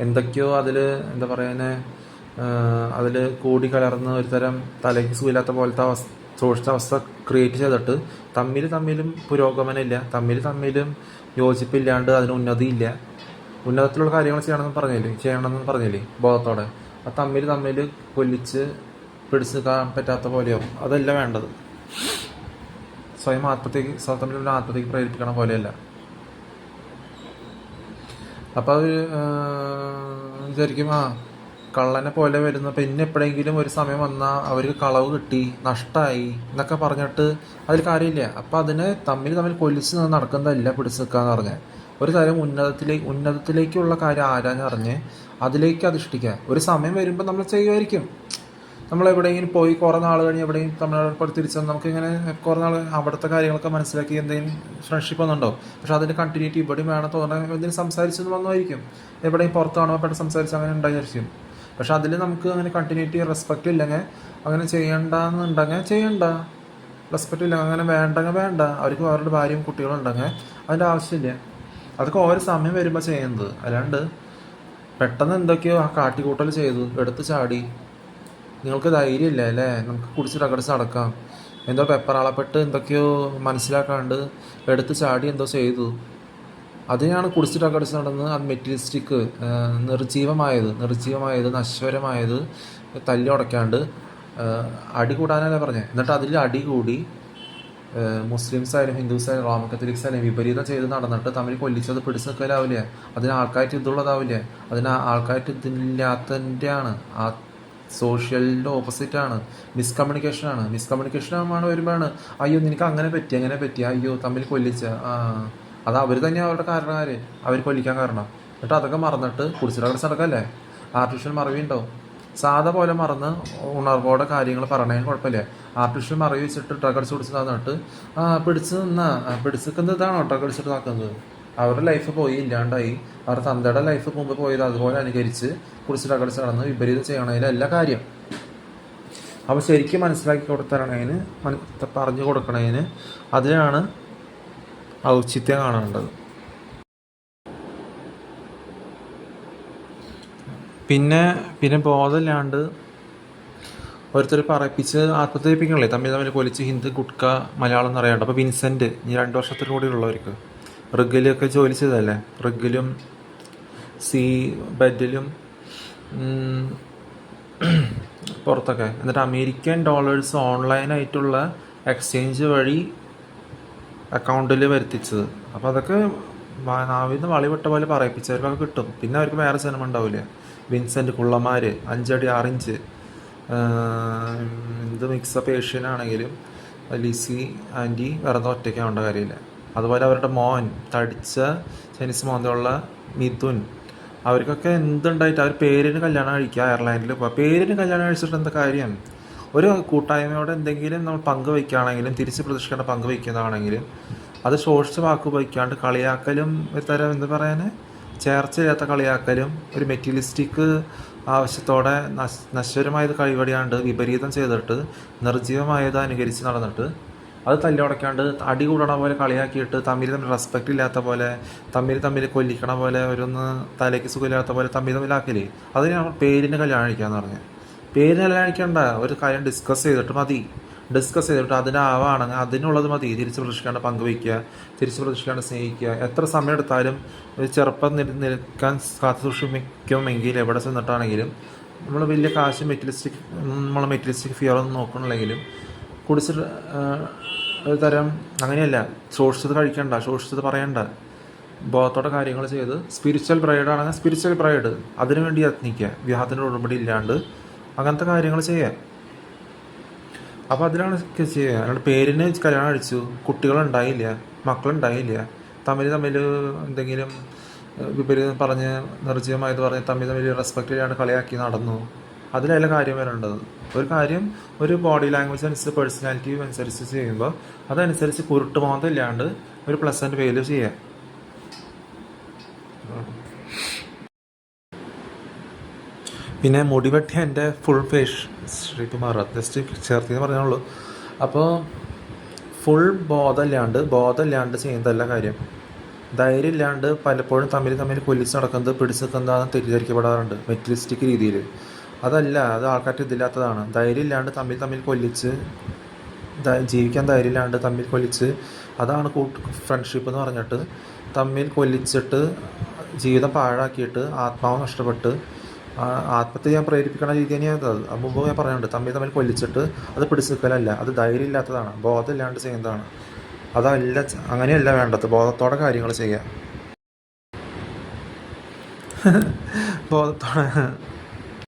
എന്തൊക്കെയോ അതിൽ എന്താ പറയുന്നത് അതിൽ കൂടി കലർന്ന് ഒരു തരം തലയ്ക്ക് സുഖമില്ലാത്ത പോലത്തെ അവസ്ഥ ക്രിയേറ്റ് ചെയ്തിട്ട് തമ്മിലും പുരോഗമനമില്ല, തമ്മിലും യോജിപ്പില്ലാണ്ട് അതിന് ഉന്നതിയില്ല. ഉന്നതത്തിലുള്ള കാര്യങ്ങൾ ചെയ്യണമെന്ന് പറഞ്ഞില്ലേ ബോധത്തോടെ. അത് തമ്മിൽ കൊല്ലിച്ച് പിടിച്ച് നിൽക്കാൻ പറ്റാത്ത പോലെയോ അതല്ല വേണ്ടത്. തമ്മിലുള്ള ആത്മഹത്യക്ക് പ്രേരിപ്പിക്കണ പോലെയല്ല. അപ്പോൾ അവർ വിചാരിക്കും കള്ളനെ പോലെ വരുന്ന, പിന്നെ എപ്പോഴെങ്കിലും ഒരു സമയം വന്നാൽ അവർക്ക് കളവ് കിട്ടി, നഷ്ടമായി എന്നൊക്കെ പറഞ്ഞിട്ട് അതിൽ കാര്യമില്ല. അപ്പോൾ അതിനെ തമ്മിൽ കൊല്ലിച്ച് നടക്കുന്നതല്ല പിടിച്ച് നിൽക്കാന്ന് പറഞ്ഞാൽ. ഒരു തരം ഉന്നതത്തിലേക്കുള്ള കാര്യം ആരാഞ്ഞറിഞ്ഞ് അതിലേക്ക് അധിഷ്ഠിക്കുക. ഒരു സമയം വരുമ്പോൾ നമ്മൾ ചെയ്യുമായിരിക്കും. നമ്മളെവിടെയെങ്കിലും പോയി കുറേ നാൾ കഴിഞ്ഞ് എവിടെയും തമിഴ്നാട് തിരിച്ചു നമുക്കിങ്ങനെ കുറേ നാൾ അവിടുത്തെ കാര്യങ്ങളൊക്കെ മനസ്സിലാക്കി എന്തെങ്കിലും ഫ്രണ്ട്ഷിപ്പ് ഒന്നുണ്ടോ. പക്ഷെ അതിൻ്റെ കണ്ടിന്യൂറ്റി ഇവിടെയും വേണം തോന്നാൻ എന്തെങ്കിലും സംസാരിച്ചെന്ന് വന്നുമായിരിക്കും. എവിടെയും പുറത്താണോ പെട്ടെന്ന് സംസാരിച്ച് അങ്ങനെ ഉണ്ടായിരിക്കും. പക്ഷെ അതിൽ നമുക്ക് അങ്ങനെ കണ്ടിന്യൂറ്റി റെസ്പെക്റ്റ് ഇല്ലെങ്കിൽ അങ്ങനെ ചെയ്യണ്ടെന്നുണ്ടെങ്കിൽ ചെയ്യണ്ട. റെസ്പെക്റ്റ് ഇല്ലെങ്കിൽ അങ്ങനെ വേണ്ട. അവർക്ക് അവരുടെ ഭാര്യയും കുട്ടികളും ഉണ്ടെങ്കിൽ അതിൻ്റെ ആവശ്യമില്ല. അതൊക്കെ ഓരോ സമയം വരുമ്പോൾ ചെയ്യുന്നത്. അല്ലാണ്ട് പെട്ടെന്ന് എന്തൊക്കെയോ കാട്ടിക്കൂട്ടൽ ചെയ്തു എടുത്ത് ചാടി. നിങ്ങൾക്ക് ധൈര്യമില്ല അല്ലേ, നമുക്ക് കുടിച്ച് നടക്കാം, എന്തോ പെപ്പറാളപ്പെട്ട് എന്തൊക്കെയോ മനസ്സിലാക്കാണ്ട് എടുത്ത് ചാടി എന്തോ ചെയ്തു. അതിനാണ് കുടിച്ച് നടന്ന് അത് മെറ്റീരിയലിസ്റ്റിക് നിർജീവമായത് നശ്വരമായത് തല്ലി ഉടയ്ക്കാണ്ട് അടി കൂടാനല്ലേ പറഞ്ഞത്. എന്നിട്ട് അതിൽ അടി കൂടി മുസ്ലിംസ് ആയാലും ഹിന്ദുസ് ആയാലും റോമൻ കത്തോലിക്സ് ആയാലും വിപരീതം ചെയ്ത് നടന്നിട്ട് തമ്മിൽ കൊല്ലിച്ചത് പിടിച്ച് നിൽക്കലാവില്ലേ. അതിന് ആൾക്കായിട്ട് ഇതുള്ളതാവില്ലേ. അതിന് ആൾക്കായിട്ട് ഇതില്ലാത്തതിൻ്റെയാണ്. ആ സോഷ്യലിൻ്റെ ഓപ്പോസിറ്റാണ്. മിസ്കമ്മ്യൂണിക്കേഷൻ ആകുമ്പോൾ വരുമ്പോഴാണ് അയ്യോ നിനക്ക് അങ്ങനെ പറ്റി അയ്യോ തമ്മിൽ കൊല്ലിച്ച അത് അവർ തന്നെയാണ് അവരുടെ കാരണക്കാര്, അവർ കൊല്ലിക്കാൻ കാരണം. എന്നിട്ട് അതൊക്കെ മറന്നിട്ട് കുടിച്ചിട്ട് നടക്കല്ലേ. ആർട്ടിഫിഷ്യൽ മറവി ഉണ്ടാവും. സാധാ പോലെ മറന്ന് ഉണർവോടെ കാര്യങ്ങൾ പറയണതിന് കുഴപ്പമില്ല. ആർട്ടിഫിഷ്യൽ മറവി വെച്ചിട്ട് ഡ്രഗ് അടിച്ച് കുടിച്ച് തന്നിട്ട് പിടിച്ച് നിൽക്കുന്നത് ഇതാണോ ഡ്രഗ് അടിച്ചിട്ട് നോക്കുന്നത്. അവരുടെ ലൈഫ് പോയി ഇല്ലാണ്ടായി. അവരുടെ തന്തയുടെ ലൈഫ് മുമ്പ് പോയത് അതുപോലെ അനുകരിച്ച് കുടിച്ച് ഡ്രഗ് അടിച്ച് നടന്ന് വിപരീതം ചെയ്യണതിലല്ല കാര്യം. അപ്പോൾ ശരിക്കും മനസ്സിലാക്കി കൊടുത്തരണതിന് പറഞ്ഞു കൊടുക്കണതിന് അതിനാണ് ഔചിത്യം കാണേണ്ടത്. പിന്നെ ബോധമില്ലാണ്ട് ഓരോരുത്തർ പറയിപ്പിച്ച് ആത്മഹത്യ ചെയ്യിപ്പിക്കണല്ലേ. തമ്മിൽ കൊലിച്ച് ഹിന്ദി ഗുഡ്ക മലയാളം എന്ന് അറിയാണ്ട്. അപ്പോൾ വിൻസെൻ്റ് 2 വർഷത്തിൽ കൂടി ഉള്ളവർക്ക് റിഗിലൊക്കെ ജോലി ചെയ്തതല്ലേ, റിഗിലും ബെഡിലും പുറത്തൊക്കെ. എന്നിട്ട് അമേരിക്കൻ ഡോളേഴ്സ് ഓൺലൈനായിട്ടുള്ള എക്സ്ചേഞ്ച് വഴി അക്കൗണ്ടിൽ വരുത്തിച്ചത്. അപ്പോൾ അതൊക്കെ നാവിന്ന് വളിവിട്ട പോലെ പറയിപ്പിച്ചവർക്കൊക്കെ കിട്ടും. പിന്നെ അവർക്ക് വേറെ ജന്മം ഉണ്ടാവില്ല. വിൻസെൻ്റ് കുള്ളമാർ 5 അടി 6 ഇഞ്ച്, എന്ത് മിക്സപ്പ് ഏഷ്യനാണെങ്കിലും ലിസി ആൻറ്റി വെറുതെ ഒറ്റയ്ക്കാവേണ്ട കാര്യമില്ല. അതുപോലെ അവരുടെ മോൻ തടിച്ച ചൈനീസ് മോന്തയുള്ള മിഥുൻ, അവർക്കൊക്കെ എന്തുണ്ടായിട്ട് അവർ പേരിന് കല്യാണം കഴിക്കുക, അയർലാൻഡിൽ പോവുക. പേരിന് കല്യാണം കഴിച്ചിട്ട് എന്താ കാര്യം? ഒരു കൂട്ടായ്മയോടെ എന്തെങ്കിലും നമ്മൾ പങ്കുവയ്ക്കുകയാണെങ്കിലും തിരിച്ച് പ്രതീക്ഷിക്കേണ്ട പങ്കുവയ്ക്കുന്നതാണെങ്കിലും അത് ശോഷിച്ച വാക്ക് ഉപയോഗിക്കാണ്ട് കളിയാക്കലും ഒരു തരം എന്താ പറയാൻ ചേർച്ചയില്ലാത്ത കളിയാക്കലും ഒരു മെറ്റീരിയലിസ്റ്റിക് ആവശ്യത്തോടെ നശ്വരമായത് കഴിവടിയാണ്ട് വിപരീതം ചെയ്തിട്ട് നിർജ്ജീവമായത് അനുകരിച്ച് നടന്നിട്ട് അത് തല്ലുടക്കാണ്ട് അടി കൂടണ പോലെ കളിയാക്കിയിട്ട് തമ്മിൽ റെസ്പെക്റ്റ് ഇല്ലാത്ത പോലെ തമ്മിൽ കൊല്ലിക്കണ പോലെ ഓരോന്ന് തലയ്ക്ക് സുഖമില്ലാത്ത പോലെ തമ്മിലാക്കലേ അതിനാണ് പേരിന് കല്യാണം കഴിക്കാന്ന് പറഞ്ഞത്. പേരിന് കല്യാണം കഴിക്കണ്ട, ഒരു കാര്യം ഡിസ്കസ് ചെയ്തിട്ട് മതി. ഡിസ്കസ് ചെയ്തിട്ട് അതിനാവാണെങ്കിൽ അതിനുള്ളത് മതി. തിരിച്ച് പ്രതീക്ഷിക്കാണ്ട് പങ്കുവയ്ക്കുക, തിരിച്ച് പ്രതീക്ഷിക്കാണ്ട് സ്നേഹിക്കുക. എത്ര സമയം എടുത്താലും ഒരു ചെറുപ്പം നിൽക്കാൻ കാത്തു സൂക്ഷിക്കുമെങ്കിൽ എവിടെ ചെന്നിട്ടാണെങ്കിലും നമ്മൾ വലിയ കാശ് മെറ്റീരിയലിസ്റ്റിക് ഫിയർ ഒന്നും നോക്കണില്ലെങ്കിലും കുടിച്ചിട്ട് ഒരു തരം അങ്ങനെയല്ല. ശോഷിച്ചത് കഴിക്കണ്ട, ശോഷിച്ചത് പറയണ്ട, ബോധത്തോടെ കാര്യങ്ങൾ ചെയ്ത് സ്പിരിച്വൽ ബ്രൈഡാണെങ്കിൽ സ്പിരിച്വൽ ബ്രൈഡ് അതിനു വേണ്ടി യത്നിക്കുക, വിവാഹത്തിൻ്റെ ഉടമ്പടി ഇല്ലാണ്ട് അങ്ങനത്തെ കാര്യങ്ങൾ ചെയ്യുക. അപ്പോൾ അതിലാണ് ചെയ്യുക. അല്ലാണ്ട് പേരിന് കല്യാണം കഴിച്ചു, കുട്ടികളുണ്ടായില്ല, മക്കളുണ്ടായില്ല, തമ്മിൽ എന്തെങ്കിലും വിപരീതം പറഞ്ഞ് നിർജ്ജീവമായത് പറഞ്ഞ് തമ്മിൽ റെസ്പെക്റ്റ് ചെയ്യാണ്ട് കളിയാക്കി നടന്നു, അതിലല്ല കാര്യം വരേണ്ടത്. ഒരു കാര്യം ഒരു ബോഡി ലാംഗ്വേജ് അനുസരിച്ച് പേഴ്സണാലിറ്റി അനുസരിച്ച് ചെയ്യുമ്പോൾ അതനുസരിച്ച് കുരുട്ടുമോന്തം ഇല്ലാണ്ട് ഒരു പ്ലസൻറ്റ് വേയിൽ ചെയ്യുക. പിന്നെ മുടിവെട്ടി എൻ്റെ ഫുൾ ഫേസ് ശ്രീകുമാർ ജസ്റ്റ് ചേർത്തിന്ന് പറഞ്ഞോളൂ. അപ്പോൾ ഫുൾ ബോധമില്ലാണ്ട് ചെയ്യുന്നതല്ല കാര്യം. ധൈര്യം ഇല്ലാണ്ട് പലപ്പോഴും തമ്മിൽ കൊല്ലിച്ച് നടക്കുന്നത് പിടിച്ച് നിൽക്കുന്നതാണ് തെറ്റിദ്ധരിക്കപ്പെടാറുണ്ട് മെറ്റീരിയലിസ്റ്റിക് രീതിയിൽ. അതല്ല, അത് ആൾക്കാർക്ക് ഇതില്ലാത്തതാണ്. ധൈര്യം ഇല്ലാണ്ട് തമ്മിൽ കൊല്ലിച്ച് ജീവിക്കാൻ ധൈര്യമില്ലാണ്ട് തമ്മിൽ കൊല്ലിച്ച് അതാണ് ഫ്രണ്ട്ഷിപ്പ് എന്ന് പറഞ്ഞിട്ട് തമ്മിൽ കൊല്ലിച്ചിട്ട് ജീവിതം പാഴാക്കിയിട്ട് ആത്മാവ് നഷ്ടപ്പെട്ട് ആത്മഹത്യ ചെയ്യാൻ പ്രേരിപ്പിക്കണ രീതി തന്നെയാണ് അത്. മുമ്പ് ഞാൻ പറയുന്നുണ്ട്, തമ്മിൽ കൊല്ലിച്ചിട്ട് അത് പിടിച്ചു നിൽക്കലല്ല, അത് ധൈര്യം ഇല്ലാത്തതാണ്, ബോധമില്ലാണ്ട് ചെയ്യുന്നതാണ്. അതല്ല, അങ്ങനെയല്ല വേണ്ടത്. ബോധത്തോടെ കാര്യങ്ങൾ ചെയ്യുക, ബോധത്തോടെ